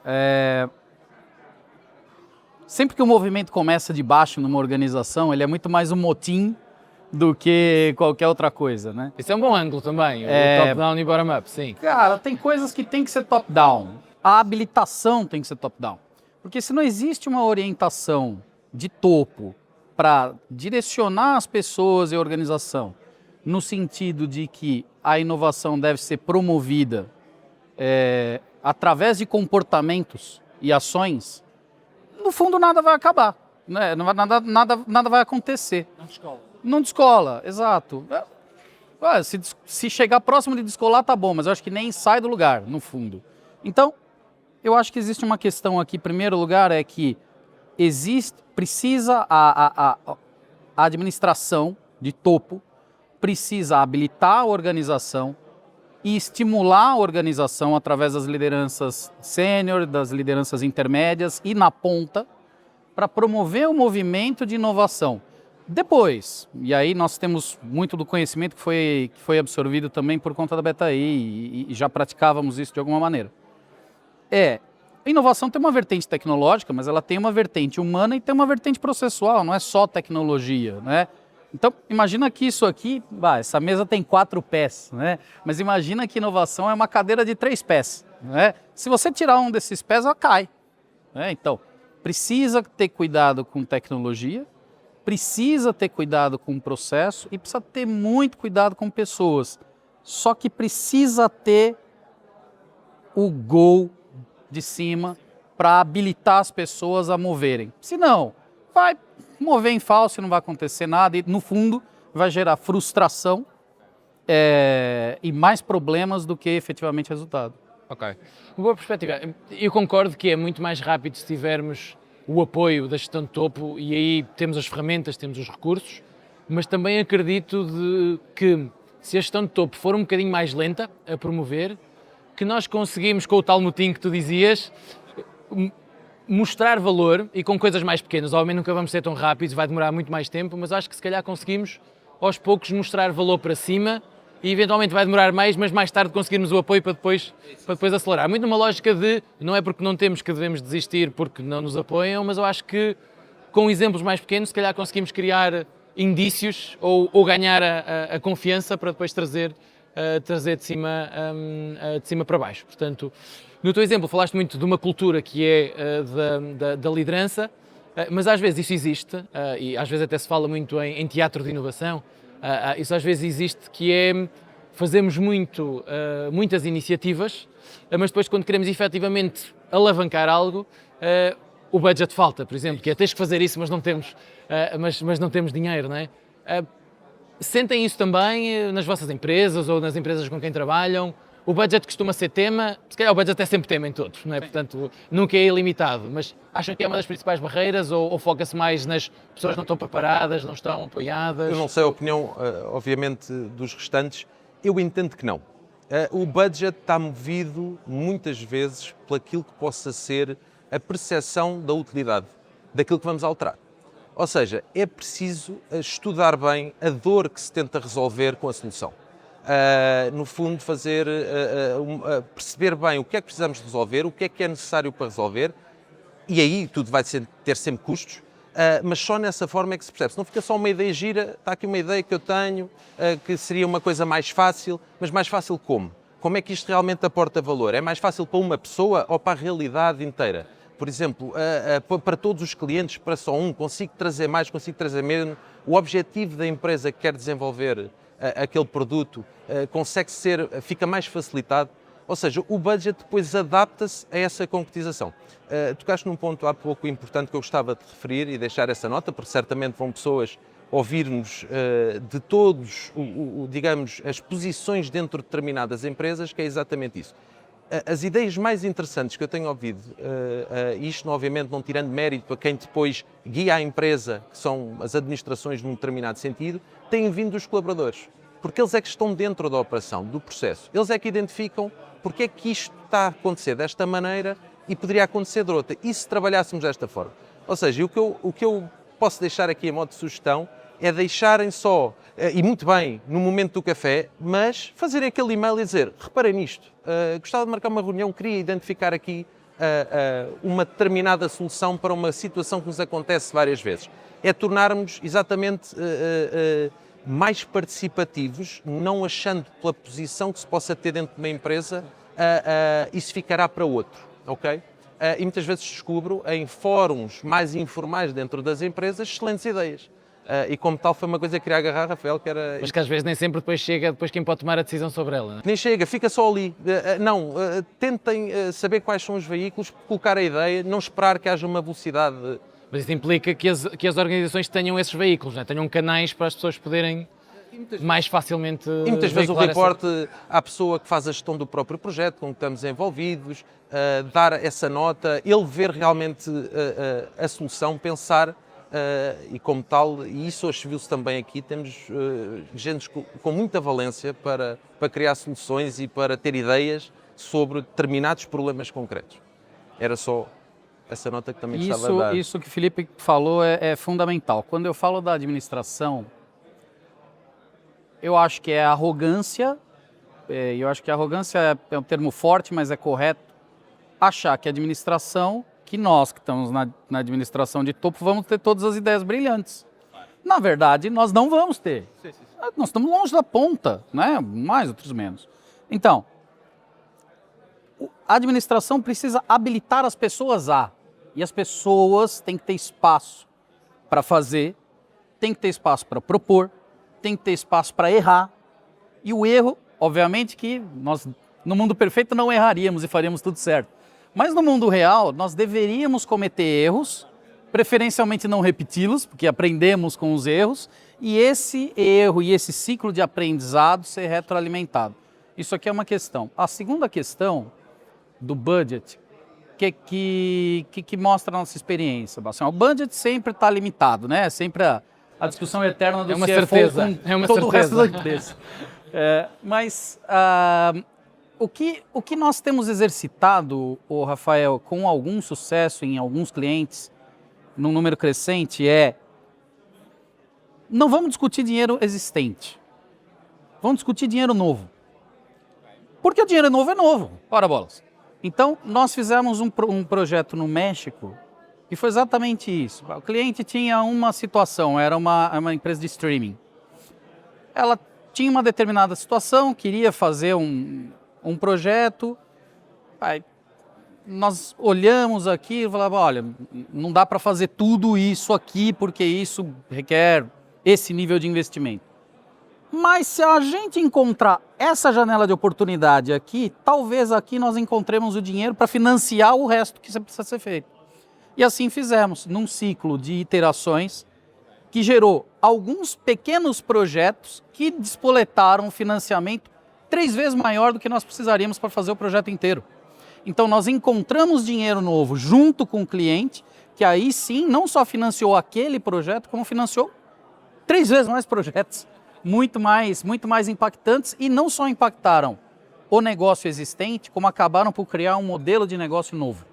sempre que o movimento começa de baixo numa organização, ele é muito mais um motim do que qualquer outra coisa, né? Isso é um bom ângulo também, o top-down e bottom-up, sim. Cara, tem coisas que tem que ser top-down. A habilitação tem que ser top-down. Porque se não existe uma orientação de topo para direcionar as pessoas e a organização no sentido de que a inovação deve ser promovida através de comportamentos e ações, no fundo nada vai acabar, né? Nada vai acontecer. Não descola, exato. Se chegar próximo de descolar, tá bom, mas eu acho que nem sai do lugar, no fundo. Então, eu acho que existe uma questão aqui, em primeiro lugar, é que precisa a administração de topo, precisa habilitar a organização e estimular a organização através das lideranças sênior, das lideranças intermédias e na ponta, para promover o movimento de inovação Depois, e aí nós temos muito do conhecimento que foi absorvido também por conta da BetaI e já praticávamos isso de alguma maneira. A inovação tem uma vertente tecnológica, mas ela tem uma vertente humana e tem uma vertente processual, não é só tecnologia, né? Então, imagina que isso aqui, essa mesa tem 4 pés, né? Mas imagina que inovação é uma cadeira de 3 pés, né? Se você tirar um desses pés, ela cai, né? Então, precisa ter cuidado com tecnologia, precisa ter cuidado com o processo e precisa ter muito cuidado com pessoas. Só que precisa ter o gol de cima para habilitar as pessoas a moverem. Senão, vai mover em falso e não vai acontecer nada e, no fundo, vai gerar frustração e mais problemas do que efetivamente resultado. Ok. Uma boa perspectiva. Eu concordo que é muito mais rápido se tivermos o apoio da gestão de topo e aí temos as ferramentas, temos os recursos, mas também acredito que se a gestão de topo for um bocadinho mais lenta a promover, que nós conseguimos, com o tal motim que tu dizias, mostrar valor e com coisas mais pequenas. Obviamente nunca vamos ser tão rápidos, vai demorar muito mais tempo, mas acho que se calhar conseguimos aos poucos mostrar valor para cima e eventualmente vai demorar mais, mas mais tarde conseguirmos o apoio para depois acelerar. Muito numa lógica de, não é porque não temos que devemos desistir porque não nos apoiam, mas eu acho que com exemplos mais pequenos se calhar conseguimos criar indícios ou ganhar a confiança para depois trazer de cima para baixo. Portanto, no teu exemplo falaste muito de uma cultura que é da liderança, mas às vezes isso existe e às vezes até se fala muito em teatro de inovação. Isso às vezes existe, que é, fazemos muitas iniciativas, mas depois quando queremos efetivamente alavancar algo, o budget falta, por exemplo, que é tens que fazer isso, mas não temos, mas não temos dinheiro, não é? Sentem isso também nas vossas empresas ou nas empresas com quem trabalham? O budget costuma ser tema, se calhar o budget é sempre tema em todos, não é? Portanto, nunca é ilimitado, mas acham que é uma das principais barreiras ou foca-se mais nas pessoas que não estão preparadas, não estão apoiadas? Eu não sei a opinião, obviamente, dos restantes. Eu entendo que não. O budget está movido, muitas vezes, por aquilo que possa ser a percepção da utilidade, daquilo que vamos alterar. Ou seja, é preciso estudar bem a dor que se tenta resolver com a solução. No fundo, perceber bem o que é que precisamos resolver, o que é necessário para resolver, e aí tudo vai ter sempre custos, mas só nessa forma é que se percebe. Se não fica só uma ideia gira, está aqui uma ideia que eu tenho, que seria uma coisa mais fácil, mas mais fácil como? Como é que isto realmente aporta valor? É mais fácil para uma pessoa ou para a realidade inteira? Por exemplo, para todos os clientes, para só um, consigo trazer mais, consigo trazer menos, o objetivo da empresa que quer desenvolver aquele produto fica mais facilitado, ou seja, o budget depois adapta-se a essa concretização. Tocaste num ponto há pouco importante que eu gostava de referir e deixar essa nota, porque certamente vão pessoas ouvir-nos de todos, digamos, as posições dentro de determinadas empresas, que é exatamente isso. As ideias mais interessantes que eu tenho ouvido, isto obviamente não tirando mérito a quem depois guia a empresa, que são as administrações num determinado sentido, têm vindo dos colaboradores. Porque eles é que estão dentro da operação, do processo. Eles é que identificam porque é que isto está a acontecer desta maneira e poderia acontecer de outra. E se trabalhássemos desta forma? Ou seja, o que eu posso deixar aqui a modo de sugestão é deixarem só, e muito bem, no momento do café, mas fazerem aquele e-mail e dizer, reparem nisto, gostava de marcar uma reunião, queria identificar aqui uma determinada solução para uma situação que nos acontece várias vezes. É tornarmos exatamente mais participativos, não achando pela posição que se possa ter dentro de uma empresa, isso ficará para outro, ok? E muitas vezes descubro em fóruns mais informais dentro das empresas excelentes ideias. E como tal foi uma coisa que queria agarrar, Rafael, que era... Mas que às vezes nem sempre depois chega quem pode tomar a decisão sobre ela, não é? Nem chega, fica só ali. Tentem saber quais são os veículos, colocar a ideia, não esperar que haja uma velocidade. Mas isso implica que as organizações tenham esses veículos, não é? Tenham canais para as pessoas poderem mais facilmente... E muitas vezes o reporte à pessoa que faz a gestão do próprio projeto, com que estamos envolvidos, dar essa nota, ele ver realmente a solução, pensar... e como tal, e isso hoje viu-se também aqui, temos gente com muita valência para criar soluções e para ter ideias sobre determinados problemas concretos. Era só essa nota que também gostava de dar. Isso que o Felipe falou é fundamental. Quando eu falo da administração, eu acho que é arrogância, eu acho que arrogância é um termo forte, mas é correto, achar que a administração, que nós que estamos na administração de topo, vamos ter todas as ideias brilhantes. Na verdade, nós não vamos ter. Nós estamos longe da ponta, né? Mais, outros menos. Então, a administração precisa habilitar as pessoas e as pessoas têm que ter espaço para fazer, tem que ter espaço para propor, tem que ter espaço para errar. E o erro, obviamente que nós, no mundo perfeito, não erraríamos e faríamos tudo certo. Mas no mundo real, nós deveríamos cometer erros, preferencialmente não repeti-los, porque aprendemos com os erros, e esse erro e esse ciclo de aprendizado ser retroalimentado. Isso aqui é uma questão. A segunda questão do budget, que mostra a nossa experiência, Bastião. O budget sempre está limitado, né? Sempre a discussão eterna do É uma CFO certeza. com É uma todo certeza. o resto da empresa. Mas o que nós temos exercitado, Rafael, com algum sucesso em alguns clientes, num número crescente, não vamos discutir dinheiro existente. Vamos discutir dinheiro novo. Porque o dinheiro novo é novo. Ora bolas. Então, nós fizemos um projeto no México e foi exatamente isso. O cliente tinha uma situação, era uma empresa de streaming. Ela tinha uma determinada situação, queria fazer um projeto. Aí, nós olhamos aqui e falamos, olha, não dá para fazer tudo isso aqui porque isso requer esse nível de investimento. Mas se a gente encontrar essa janela de oportunidade aqui, talvez aqui nós encontremos o dinheiro para financiar o resto que precisa ser feito. E assim fizemos, num ciclo de iterações que gerou alguns pequenos projetos que despoletaram um financiamento 3 vezes maior do que nós precisaríamos para fazer o projeto inteiro. Então nós encontramos dinheiro novo junto com o cliente, que aí sim não só financiou aquele projeto, como financiou 3 vezes mais projetos. Muito mais impactantes, e não só impactaram o negócio existente, como acabaram por criar um modelo de negócio novo,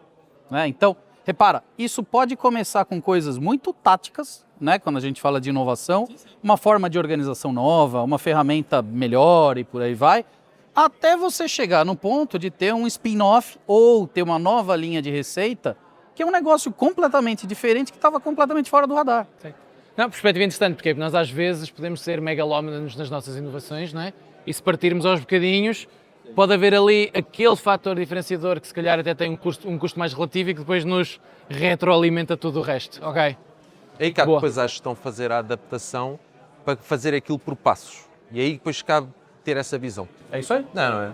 né? Então, repara, isso pode começar com coisas muito táticas, né? Quando a gente fala de inovação, uma forma de organização nova, uma ferramenta melhor e por aí vai, até você chegar no ponto de ter um spin-off ou ter uma nova linha de receita, que é um negócio completamente diferente, que estava completamente fora do radar. Sim. Não, perspectiva interessante, porque nós às vezes podemos ser megalómanos nas nossas inovações, não é? E se partirmos aos bocadinhos, pode haver ali aquele fator diferenciador que se calhar até tem um custo mais relativo e que depois nos retroalimenta tudo o resto, ok? É aí que Boa. depois a gestão fazer a adaptação para fazer aquilo por passos. E aí depois cabe ter essa visão. É isso aí? Não é?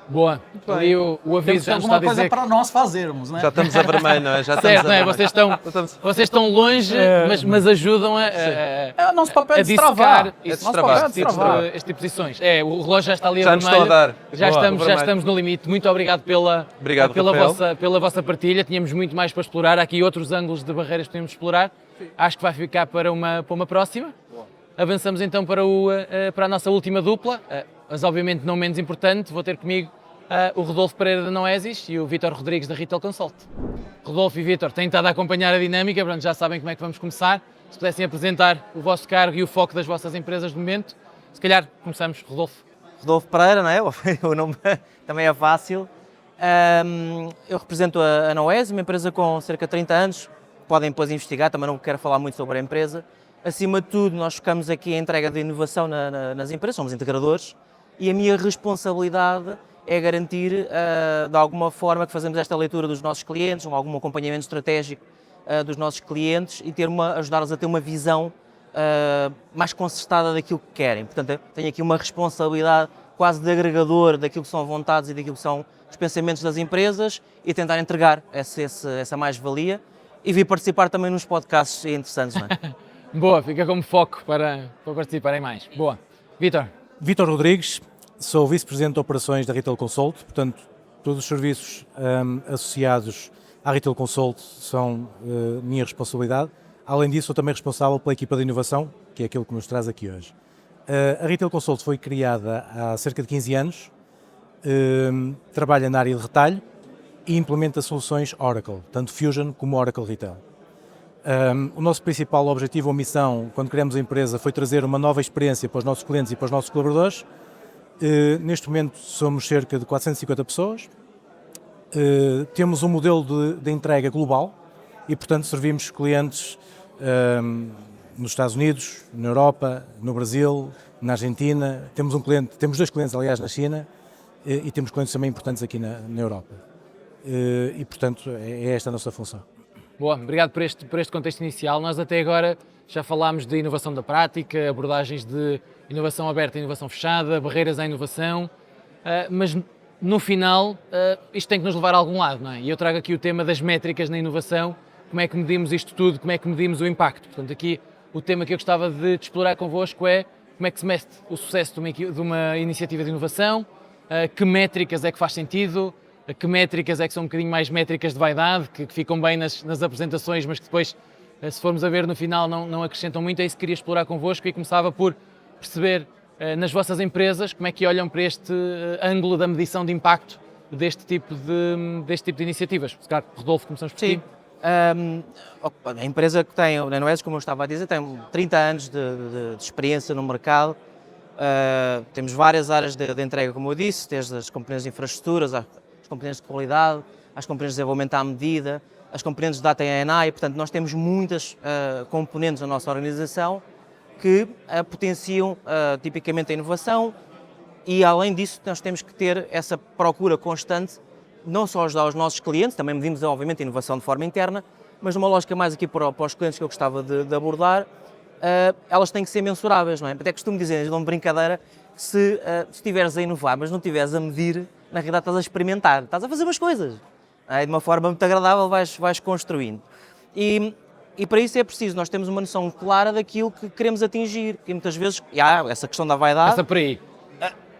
Boa. Ali o aviso já nos está a dizer para nós fazermos, né? Já estamos a vermelho, não é? Já certo, não é? vermelho. Vocês estão longe, mas ajudam É o nosso papel a de destravar. dissecar destravar. este tipo de posições. O relógio já está ali a Já nos estão a vermelho. dar. Já Boa, vermelho. estamos no limite. Muito obrigado Obrigado, Rafael. pela vossa partilha. Tínhamos muito mais para explorar. Há aqui outros ângulos de barreiras que podemos explorar. Acho que vai ficar para uma próxima. Avançamos então para a nossa última dupla, mas obviamente não menos importante. Vou ter comigo o Rodolfo Pereira da Noesis e o Vítor Rodrigues da Retail Consult. Rodolfo e Vítor têm estado a acompanhar a dinâmica, portanto já sabem como é que vamos começar. Se pudessem apresentar o vosso cargo e o foco das vossas empresas no momento, se calhar começamos, Rodolfo. Rodolfo Pereira, não é? O nome também é fácil. Eu represento a Noesis, uma empresa com cerca de 30 anos. Podem depois investigar, também não quero falar muito sobre a empresa. Acima de tudo, nós focamos aqui a entrega de inovação nas empresas, somos integradores, e a minha responsabilidade é garantir, de alguma forma, que fazemos esta leitura dos nossos clientes, algum acompanhamento estratégico dos nossos clientes e ajudá-los a ter uma visão mais concertada daquilo que querem. Portanto, tenho aqui uma responsabilidade quase de agregador daquilo que são vontades e daquilo que são os pensamentos das empresas e tentar entregar essa mais-valia e vir participar também nos podcasts interessantes, não é? Boa, fica como foco para participarem mais. Boa. Vítor. Vítor Rodrigues, sou Vice-Presidente de Operações da Retail Consult, portanto, todos os serviços associados à Retail Consult são minha responsabilidade. Além disso, sou também responsável pela equipa de inovação, que é aquilo que nos traz aqui hoje. A Retail Consult foi criada há cerca de 15 anos, trabalha na área de retalho e implementa soluções Oracle, tanto Fusion como Oracle Retail. O nosso principal objetivo ou missão, quando criamos a empresa, foi trazer uma nova experiência para os nossos clientes e para os nossos colaboradores. Neste momento somos cerca de 450 pessoas. Temos um modelo de entrega global e, portanto, servimos clientes nos Estados Unidos, na Europa, no Brasil, na Argentina. Temos dois clientes, aliás, na China, e temos clientes também importantes aqui na Europa. E, portanto, é esta a nossa função. Boa, obrigado por este contexto inicial. Nós até agora já falámos de inovação da prática, abordagens de inovação aberta e inovação fechada, barreiras à inovação, mas no final isto tem que nos levar a algum lado, não é? E eu trago aqui o tema das métricas na inovação, como é que medimos isto tudo, como é que medimos o impacto. Portanto, aqui o tema que eu gostava de explorar convosco é como é que se mede o sucesso de uma iniciativa de inovação, que métricas é que faz sentido, que métricas é que são um bocadinho mais métricas de vaidade, que ficam bem nas apresentações, mas que depois, se formos a ver no final, não acrescentam muito. É isso que queria explorar convosco e começava por perceber nas vossas empresas como é que olham para este ângulo da medição de impacto deste tipo de iniciativas. Rodolfo, começamos por ti. A empresa que tem, a Nanoes, como eu estava a dizer, tem 30 anos de experiência no mercado. Temos várias áreas de entrega, como eu disse, desde as componentes de infraestruturas, as componentes de qualidade, as componentes de desenvolvimento à medida, as componentes de data e A&I. Portanto, nós temos muitas componentes na nossa organização que potenciam tipicamente a inovação e, além disso, nós temos que ter essa procura constante, não só ajudar os nossos clientes, também medimos, obviamente, a inovação de forma interna, mas numa lógica mais aqui para os clientes que eu gostava de abordar, elas têm que ser mensuráveis, não é? Até costumo dizer, de brincadeira, que se estiveres a inovar, mas não estiveres a medir, na realidade estás a experimentar, estás a fazer umas coisas. De uma forma muito agradável vais construindo. E para isso é preciso, nós temos uma noção clara daquilo que queremos atingir, que muitas vezes, essa questão da vaidade... Passa por aí.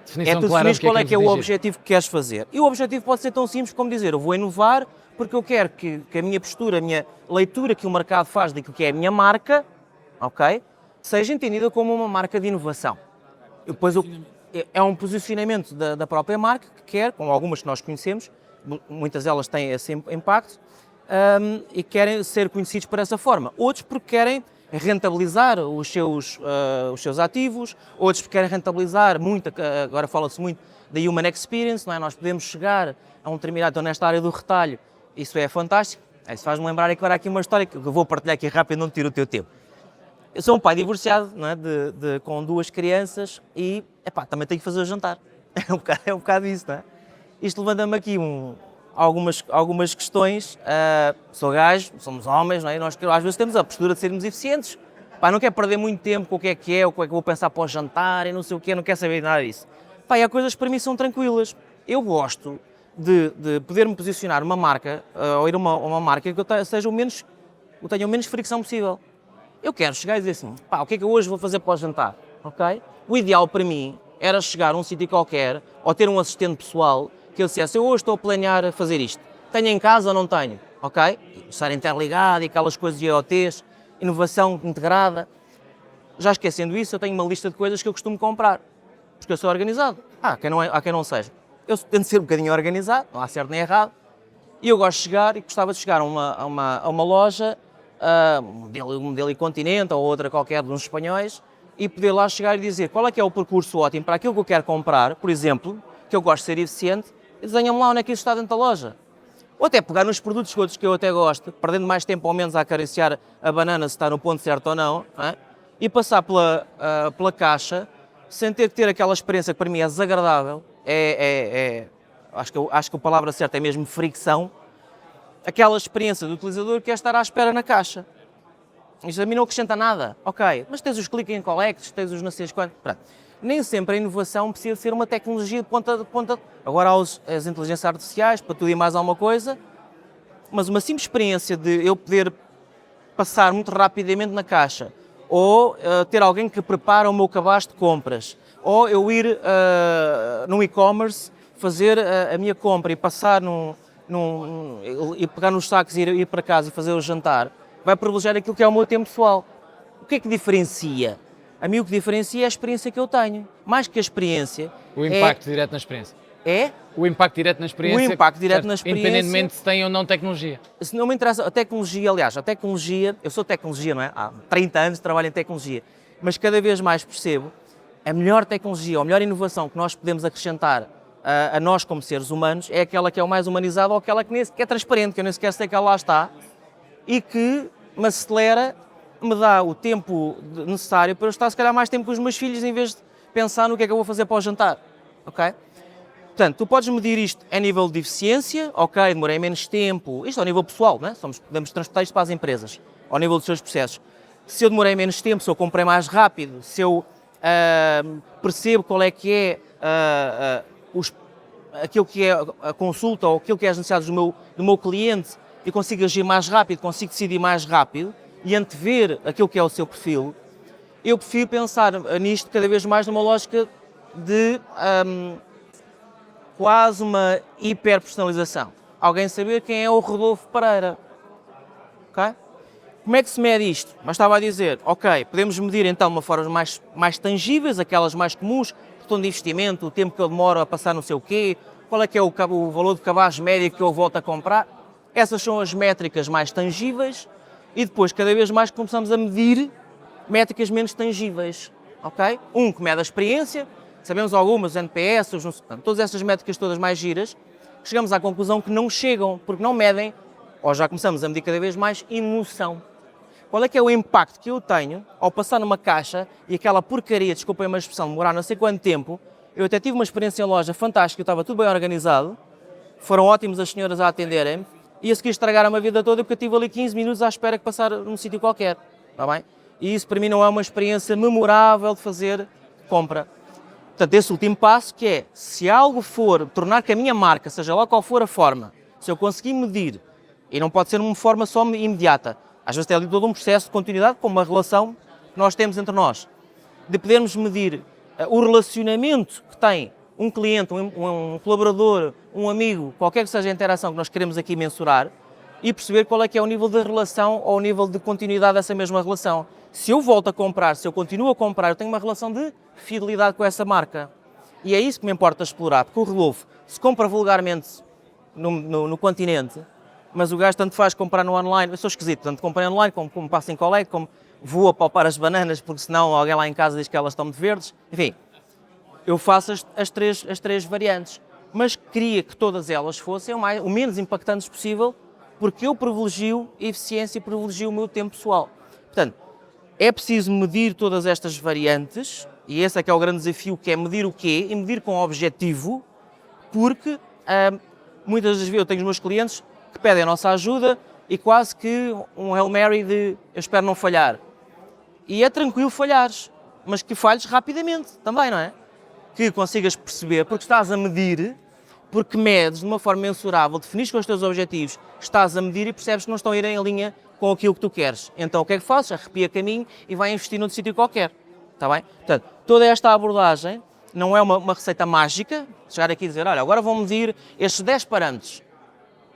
Definição tu definires qual é que é o objetivo que queres fazer. E o objetivo pode ser tão simples como dizer, eu vou inovar porque eu quero que a minha postura, a minha leitura que o mercado faz daquilo que é a minha marca, ok, seja entendida como uma marca de inovação. E depois é um posicionamento da própria marca que quer, com algumas que nós conhecemos, muitas delas têm esse impacto, e querem ser conhecidos por essa forma. Outros porque querem rentabilizar os seus ativos, outros porque querem rentabilizar muito, agora fala-se muito da Human Experience, não é? Nós podemos chegar a um determinado, então nesta área do retalho, isso é fantástico. Isso faz-me lembrar agora aqui uma história que eu vou partilhar aqui rápido, não tiro o teu tempo. Eu sou um pai divorciado, não é? Com 2 crianças e também tenho que fazer o jantar. É um bocado isso, não é? Isto levanta-me aqui algumas questões. Sou gajo, somos homens, não é? Nós às vezes temos a postura de sermos eficientes. Não quero perder muito tempo com o que é que vou pensar para o jantar e não sei o quê, não quero saber nada disso. E as coisas para mim são tranquilas. Eu gosto de poder-me posicionar uma marca, ou ir a uma marca que eu tenha o menos fricção possível. Eu quero chegar e dizer assim, o que é que eu hoje vou fazer para o jantar, ok? O ideal para mim era chegar a um sítio qualquer, ou ter um assistente pessoal, que eu dissesse, eu hoje estou a planear fazer isto. Tenho em casa ou não tenho, ok? Estar interligado e aquelas coisas de IoTs, inovação integrada. Já esquecendo isso, eu tenho uma lista de coisas que eu costumo comprar, porque eu sou organizado. Há quem não seja. Eu tento ser um bocadinho organizado, não há certo nem errado, e eu gosto de chegar, e gostava de chegar a uma loja, um modelo Continente ou outra qualquer de uns espanhóis, e poder lá chegar e dizer qual é que é o percurso ótimo para aquilo que eu quero comprar, por exemplo, que eu gosto de ser eficiente, e desenham-me lá onde é que isso está dentro da loja. Ou até pegar nos produtos todos que eu até gosto, perdendo mais tempo ou menos a acariciar a banana se está no ponto certo ou não, e passar pela caixa, sem ter que ter aquela experiência que para mim é desagradável, acho que a palavra certa é mesmo fricção, aquela experiência do utilizador que é estar à espera na caixa. Isso a mim não acrescenta nada. Ok, mas tens os click and collects, tens os não sei quantos. Nem sempre a inovação precisa ser uma tecnologia de ponta. Agora há as inteligências artificiais para tudo e mais alguma coisa, mas uma simples experiência de eu poder passar muito rapidamente na caixa, ou ter alguém que prepara o meu cabaz de compras, ou eu ir no e-commerce fazer a minha compra e passar e pegar nos sacos e ir para casa e fazer o jantar, vai privilegiar aquilo que é o meu tempo pessoal. O que é que diferencia? A mim o que diferencia é a experiência que eu tenho. Mais que a experiência... O impacto direto na experiência. é O impacto direto na experiência. o impacto direto certo? na experiência. Independentemente se tem ou não tecnologia. Se não me interessa a tecnologia, aliás, a tecnologia, eu sou tecnologia, não é? Há 30 anos trabalho em tecnologia, mas cada vez mais percebo a melhor tecnologia, ou a melhor inovação que nós podemos acrescentar a nós como seres humanos é aquela que é o mais humanizada ou aquela que nem sequer é transparente, que eu nem sequer sei que ela lá está e que me acelera, me dá o tempo necessário para eu estar se calhar mais tempo com os meus filhos em vez de pensar no que é que eu vou fazer para o jantar, ok? Portanto, tu podes medir isto a nível de eficiência, ok, demorei menos tempo, isto ao nível pessoal, não é? Podemos transportar isto para as empresas, ao nível dos seus processos. Se eu demorei menos tempo, se eu comprei mais rápido, se eu percebo qual é que é aquilo que é a consulta ou aquilo que é as necessidades do meu cliente e consigo agir mais rápido, consigo decidir mais rápido e antever aquilo que é o seu perfil, eu prefiro pensar nisto cada vez mais numa lógica de quase uma hiperpersonalização. Alguém saber quem é o Rodolfo Pereira. Okay? Como é que se mede isto? Mas estava a dizer, ok, podemos medir então de uma forma mais tangíveis, aquelas mais comuns, retorno de investimento, o tempo que eu demoro a passar não sei o quê, qual é que é o valor de cabaz médio que eu volto a comprar. Essas são as métricas mais tangíveis e depois cada vez mais começamos a medir métricas menos tangíveis. Okay? Que mede a experiência, sabemos algumas, NPS, todas essas métricas todas mais giras, chegamos à conclusão que não chegam, porque não medem, ou já começamos a medir cada vez mais, emoção. Qual é que é o impacto que eu tenho ao passar numa caixa e aquela porcaria, desculpem uma expressão, demorar não sei quanto tempo, eu até tive uma experiência em loja fantástica, estava tudo bem organizado, foram ótimos as senhoras a atenderem-me, e a seguir estragaram-me a vida toda porque eu estive ali 15 minutos à espera que passar num sítio qualquer, está bem? E isso para mim não é uma experiência memorável de fazer compra. Portanto, esse último passo que é, se algo for tornar que a minha marca, seja lá qual for a forma, se eu conseguir medir, e não pode ser uma forma só imediata, às vezes tem ali todo um processo de continuidade, como uma relação que nós temos entre nós, de podermos medir o relacionamento que tem um cliente, um colaborador, um amigo, qualquer que seja a interação que nós queremos aqui mensurar, e perceber qual é que é o nível de relação ou o nível de continuidade dessa mesma relação. Se eu volto a comprar, se eu continuo a comprar, eu tenho uma relação de fidelidade com essa marca. E é isso que me importa explorar, porque o Rodolfo se compra vulgarmente no continente, mas o gajo tanto faz comprar no online, eu sou esquisito, tanto comprei online como passo em colete, como vou apalpar as bananas, porque senão alguém lá em casa diz que elas estão muito verdes. Enfim, eu faço as três variantes, mas queria que todas elas fossem o menos impactantes possível, porque eu privilegio a eficiência e privilegio o meu tempo pessoal. Portanto, é preciso medir todas estas variantes, e esse é que é o grande desafio, que é medir o quê? E medir com objetivo, porque muitas das vezes eu tenho os meus clientes que pedem a nossa ajuda e quase que um Hail Mary de eu espero não falhar. E é tranquilo falhares, mas que falhes rapidamente também, não é? Que consigas perceber, porque estás a medir, porque medes de uma forma mensurável, definis com os teus objetivos, estás a medir e percebes que não estão a ir em linha com aquilo que tu queres. Então o que é que fazes? Arrepia caminho e vai investir noutro sítio qualquer. Está bem? Portanto, toda esta abordagem não é uma receita mágica, chegar aqui e dizer, olha, agora vou medir estes 10 parâmetros.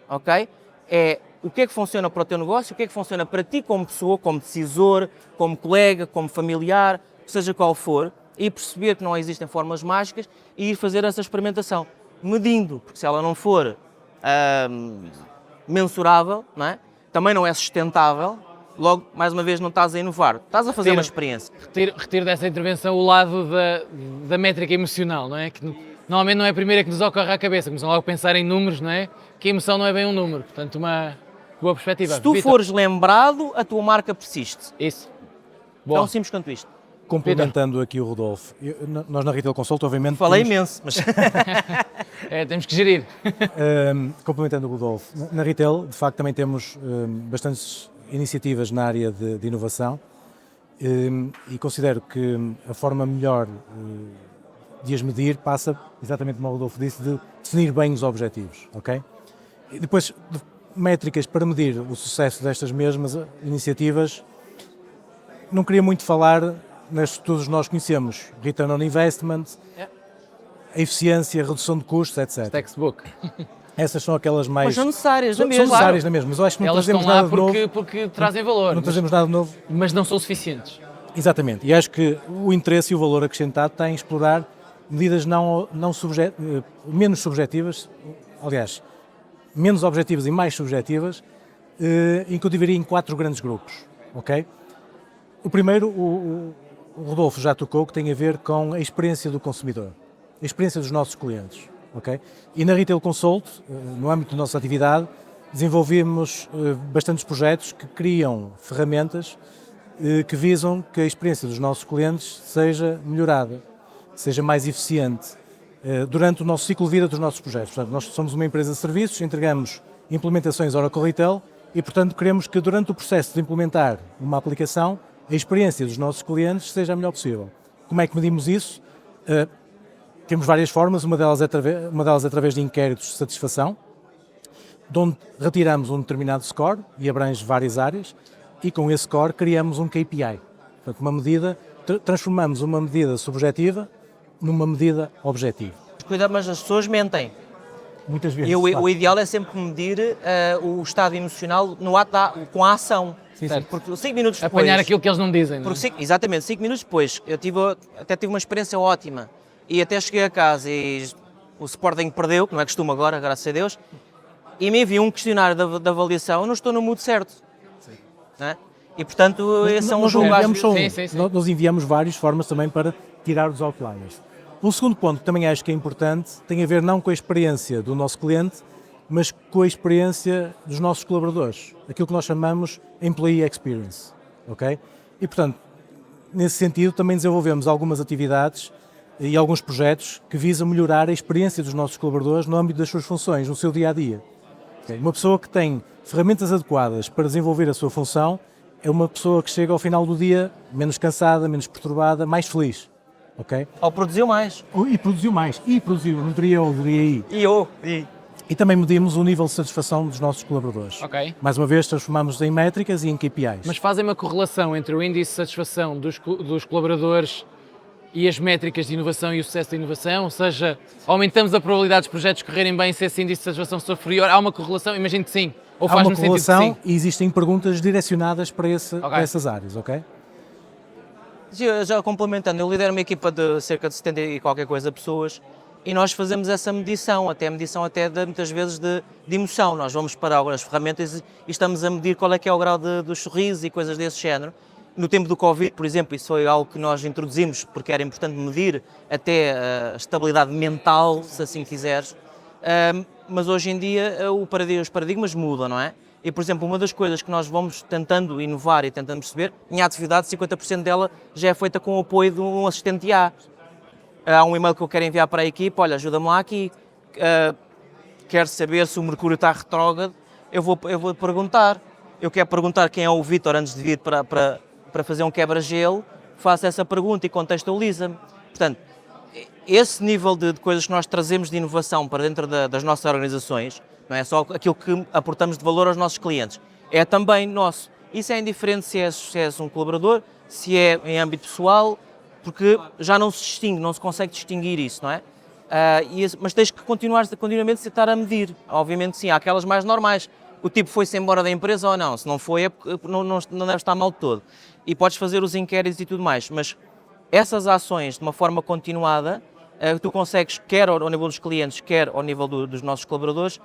Ok? É o que é que funciona para o teu negócio, o que é que funciona para ti como pessoa, como decisor, como colega, como familiar, seja qual for, e perceber que não existem fórmulas mágicas e ir fazer essa experimentação. Medindo, porque se ela não for mensurável, não é? Também não é sustentável, logo, mais uma vez, não estás a inovar, estás a fazer uma experiência. Retiro dessa intervenção o lado da métrica emocional, não é? Que normalmente não é a primeira que nos ocorre à cabeça, começamos logo a pensar em números, não é? Que a emoção não é bem um número, portanto, uma boa perspectiva. Se tu fores lembrado, a tua marca persiste. Isso. Tão simples quanto isto. Complementando aqui o Rodolfo, nós na Retail Consult, obviamente... Falei imenso, mas... temos que gerir. Complementando o Rodolfo, na Retail, de facto, também temos bastantes iniciativas na área de inovação e considero que a forma melhor de as medir passa, exatamente como o Rodolfo disse, de definir bem os objetivos, ok? E depois, métricas para medir o sucesso destas mesmas iniciativas, não queria muito falar nestes que todos nós conhecemos, Return on Investment, a eficiência, a redução de custos, etc. Textbook. Essas são aquelas mais... Mas são necessárias, são necessárias na mesma, mas eu acho que não trazemos nada de novo. Porque trazem valor. Não trazemos nada de novo. Mas não são suficientes. Exatamente, e acho que o interesse e o valor acrescentado está em explorar medidas menos subjetivas, aliás, menos objetivas e mais subjetivas, em que eu dividiria em 4 grandes grupos, ok? O primeiro, o Rodolfo já tocou, que tem a ver com a experiência do consumidor, a experiência dos nossos clientes, ok? E na Retail Consult, no âmbito da nossa atividade, desenvolvemos bastantes projetos que criam ferramentas que visam que a experiência dos nossos clientes seja melhorada, seja mais eficiente durante o nosso ciclo de vida dos nossos projetos. Portanto, nós somos uma empresa de serviços, entregamos implementações Oracle Retail e, portanto, queremos que durante o processo de implementar uma aplicação, a experiência dos nossos clientes seja a melhor possível. Como é que medimos isso? Temos várias formas, uma delas é através de inquéritos de satisfação, de onde retiramos um determinado score e abrange várias áreas, e com esse score criamos um KPI. Portanto, uma medida, transformamos uma medida subjetiva numa medida objetiva. Cuidado, mas as pessoas mentem. Muitas vezes. E o claro. ideal é sempre medir o estado emocional no ato com a ação. Sim. Porque 5 minutos depois... Apanhar aquilo que eles não dizem, não é? Exatamente, 5 minutos depois, até tive uma experiência ótima. E até cheguei a casa e o Sporting perdeu, que não é costume agora, graças a Deus, e me enviou um questionário da avaliação, eu não estou no mood certo. Sim. Não é? E portanto, esse é um jogo... Nós enviamos várias formas também para tirar os outliers. Um segundo ponto que também acho que é importante tem a ver não com a experiência do nosso cliente, mas com a experiência dos nossos colaboradores, aquilo que nós chamamos Employee Experience, ok? E, portanto, nesse sentido também desenvolvemos algumas atividades e alguns projetos que visam melhorar a experiência dos nossos colaboradores no âmbito das suas funções, no seu dia-a-dia. Okay? Uma pessoa que tem ferramentas adequadas para desenvolver a sua função é uma pessoa que chega ao final do dia menos cansada, menos perturbada, mais feliz. Okay? Ou produziu mais. E produziu mais. E produziu, não diria eu, diria aí. E também medimos o nível de satisfação dos nossos colaboradores. Ok. Mais uma vez, transformamos em métricas e em KPIs. Mas fazem uma correlação entre o índice de satisfação dos colaboradores e as métricas de inovação e o sucesso da inovação? Ou seja, aumentamos a probabilidade dos projetos correrem bem se esse índice de satisfação for superior? Há uma correlação? Imagino que sim. Ou há faz uma no sentido que sim? correlação e existem perguntas direcionadas para essas áreas, ok? Já complementando, eu lidero uma equipa de cerca de 70 e qualquer coisa pessoas e nós fazemos essa medição, muitas vezes de emoção. Nós vamos para algumas ferramentas e estamos a medir qual é que é o grau dos sorrisos e coisas desse género. No tempo do Covid, por exemplo, isso foi algo que nós introduzimos porque era importante medir até a estabilidade mental, se assim quiseres. Mas hoje em dia os paradigmas mudam, não é? E, por exemplo, uma das coisas que nós vamos tentando inovar e tentando perceber, minha atividade, 50% dela já é feita com o apoio de um assistente de IA. Há um e-mail que eu quero enviar para a equipa, olha, ajuda-me lá aqui, quero saber se o Mercúrio está retrógrado, eu vou perguntar. Eu quero perguntar quem é o Vítor antes de vir para fazer um quebra-gelo, faço essa pergunta e contextualiza-me. Portanto, esse nível de coisas que nós trazemos de inovação para dentro das nossas organizações, não é só aquilo que aportamos de valor aos nossos clientes, é também nosso. Isso é indiferente se és um colaborador, se é em âmbito pessoal, porque já não se distingue, não se consegue distinguir isso, não é? Mas tens que continuamente estar a medir. Obviamente sim, há aquelas mais normais. O tipo foi-se embora da empresa ou não? Se não foi, não deve estar mal de todo. E podes fazer os inquéritos e tudo mais, mas essas ações de uma forma continuada, tu consegues, quer ao nível dos clientes, quer ao nível dos nossos colaboradores,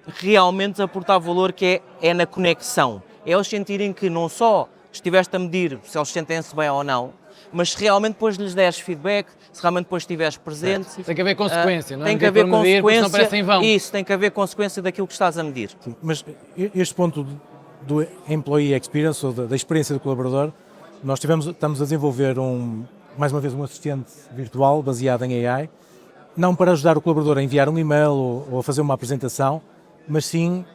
realmente aportar valor que é na conexão. É eles sentirem que não só estiveste a medir se eles sentem-se bem ou não, mas se realmente depois lhes deres feedback, se realmente depois estiveres presente... Tem que haver consequência, não é? Tem que haver consequência, não parece em vão. Isso, tem que haver consequência daquilo que estás a medir. Sim, mas este ponto do Employee Experience, ou da experiência do colaborador, nós estamos a desenvolver mais uma vez um assistente virtual baseado em AI, não para ajudar o colaborador a enviar um e-mail ou a fazer uma apresentação, mas sim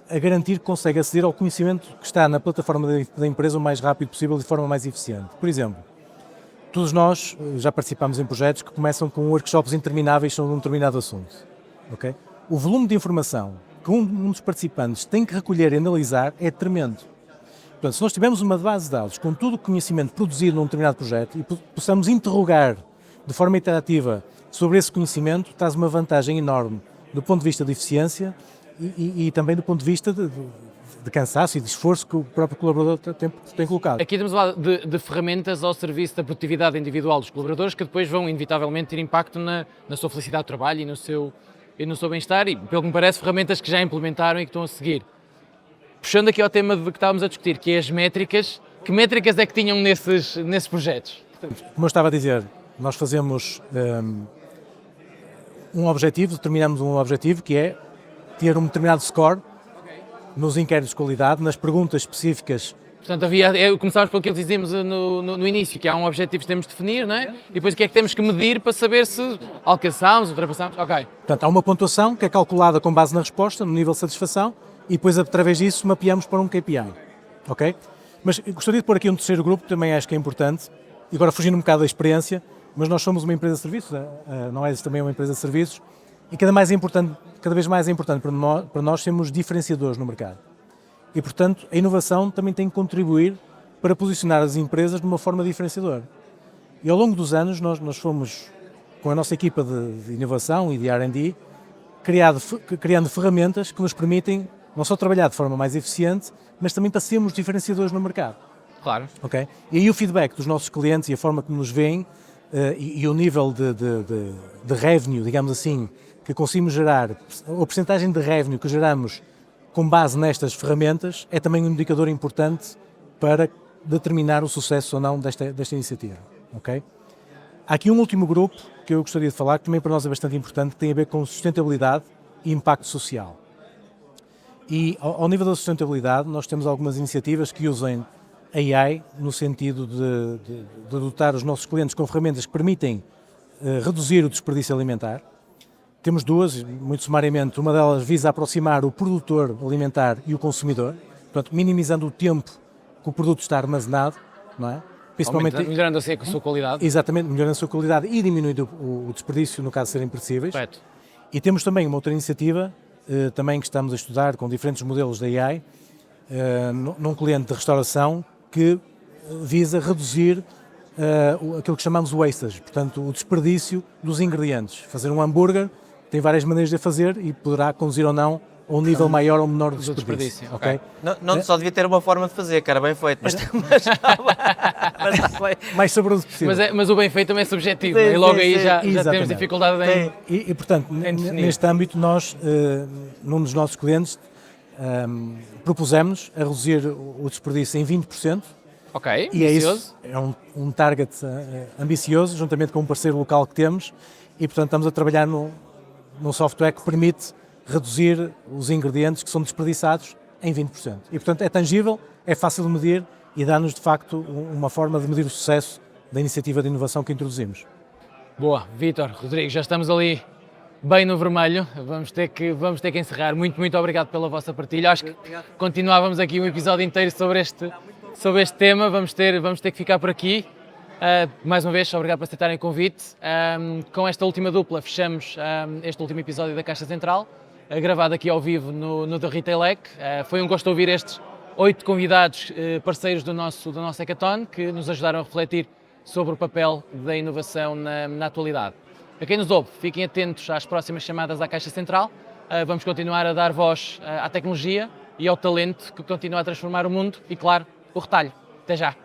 a garantir que consegue aceder ao conhecimento que está na plataforma da empresa o mais rápido possível e de forma mais eficiente. Por exemplo, todos nós já participamos em projetos que começam com workshops intermináveis sobre um determinado assunto. Okay? O volume de informação que um dos participantes tem que recolher e analisar é tremendo. Portanto, se nós tivermos uma base de dados com todo o conhecimento produzido num determinado projeto e possamos interrogar de forma interativa sobre esse conhecimento, traz uma vantagem enorme do ponto de vista de eficiência e também do ponto de vista de de cansaço e de esforço que o próprio colaborador tem colocado. Aqui estamos a falar de ferramentas ao serviço da produtividade individual dos colaboradores que depois vão inevitavelmente ter impacto na sua felicidade de trabalho e no seu bem-estar e, pelo que me parece, ferramentas que já implementaram e que estão a seguir. Puxando aqui ao tema de que estávamos a discutir, que é as métricas, que métricas é que tinham nesses projetos? Como eu estava a dizer, nós fazemos determinamos um objetivo que é ter um determinado score nos inquéritos de qualidade, nas perguntas específicas. Portanto, começámos pelo que dizíamos no início, que há um objetivo que temos de definir, não é? E depois o que é que temos que medir para saber se alcançámos, ultrapassamos, ok. Portanto, há uma pontuação que é calculada com base na resposta, no nível de satisfação, e depois, através disso, mapeamos para um KPI, ok? Mas gostaria de pôr aqui um terceiro grupo, que também acho que é importante, e agora fugindo um bocado da experiência, mas nós somos uma empresa de serviços, a Noesis também é uma empresa de serviços, e cada vez mais é importante para nós sermos diferenciadores no mercado. E, portanto, a inovação também tem que contribuir para posicionar as empresas de uma forma diferenciadora. E ao longo dos anos nós fomos, com a nossa equipa de inovação e de R&D, criando ferramentas que nos permitem não só trabalhar de forma mais eficiente, mas também para sermos diferenciadores no mercado. Claro. Okay? E aí o feedback dos nossos clientes e a forma como nos veem e o nível de revenue, digamos assim, que conseguimos gerar, a percentagem de revenue que geramos com base nestas ferramentas é também um indicador importante para determinar o sucesso ou não desta iniciativa. Okay? Há aqui um último grupo que eu gostaria de falar, que também para nós é bastante importante, que tem a ver com sustentabilidade e impacto social. E ao nível da sustentabilidade, nós temos algumas iniciativas que usem AI no sentido de dotar os nossos clientes com ferramentas que permitem reduzir o desperdício alimentar. Temos duas, muito sumariamente, uma delas visa aproximar o produtor alimentar e o consumidor, portanto, minimizando o tempo que o produto está armazenado, não é? Principalmente melhorando assim a sua qualidade. Exatamente, melhorando a sua qualidade e diminuindo o desperdício no caso de serem perecíveis. Correto. E temos também uma outra iniciativa, também que estamos a estudar com diferentes modelos da AI, num cliente de restauração que visa reduzir aquilo que chamamos wastage, portanto o desperdício dos ingredientes. Fazer um hambúrguer tem várias maneiras de fazer e poderá conduzir ou não a um nível maior ou menor de desperdício. Okay? Não só devia ter uma forma de fazer, que era bem feito, mas mais saboroso possível. Mas o bem feito também é subjetivo, e logo aí já temos dificuldade em... E portanto, neste âmbito nós, num dos nossos clientes, propusemos a reduzir o desperdício em 20%. Ok, e ambicioso. É um target ambicioso, juntamente com um parceiro local que temos, e portanto estamos a trabalhar num software que permite reduzir os ingredientes que são desperdiçados em 20%. E portanto é tangível, é fácil de medir e dá-nos de facto uma forma de medir o sucesso da iniciativa de inovação que introduzimos. Boa, Vítor, Rodrigo, já estamos ali bem no vermelho, vamos ter que encerrar. Muito obrigado pela vossa partilha. Acho que continuávamos aqui um episódio inteiro sobre este tema, vamos ter que ficar por aqui. Mais uma vez, obrigado por aceitarem o convite. Com esta última dupla fechamos este último episódio da Caixa Central, gravado aqui ao vivo no The Retail Hack. Foi um gosto ouvir estes 8 convidados parceiros do nosso Hackathon, que nos ajudaram a refletir sobre o papel da inovação na atualidade. A quem nos ouve, fiquem atentos às próximas chamadas à Caixa Central. Vamos continuar a dar voz à tecnologia e ao talento que continua a transformar o mundo e, claro, o retalho. Até já!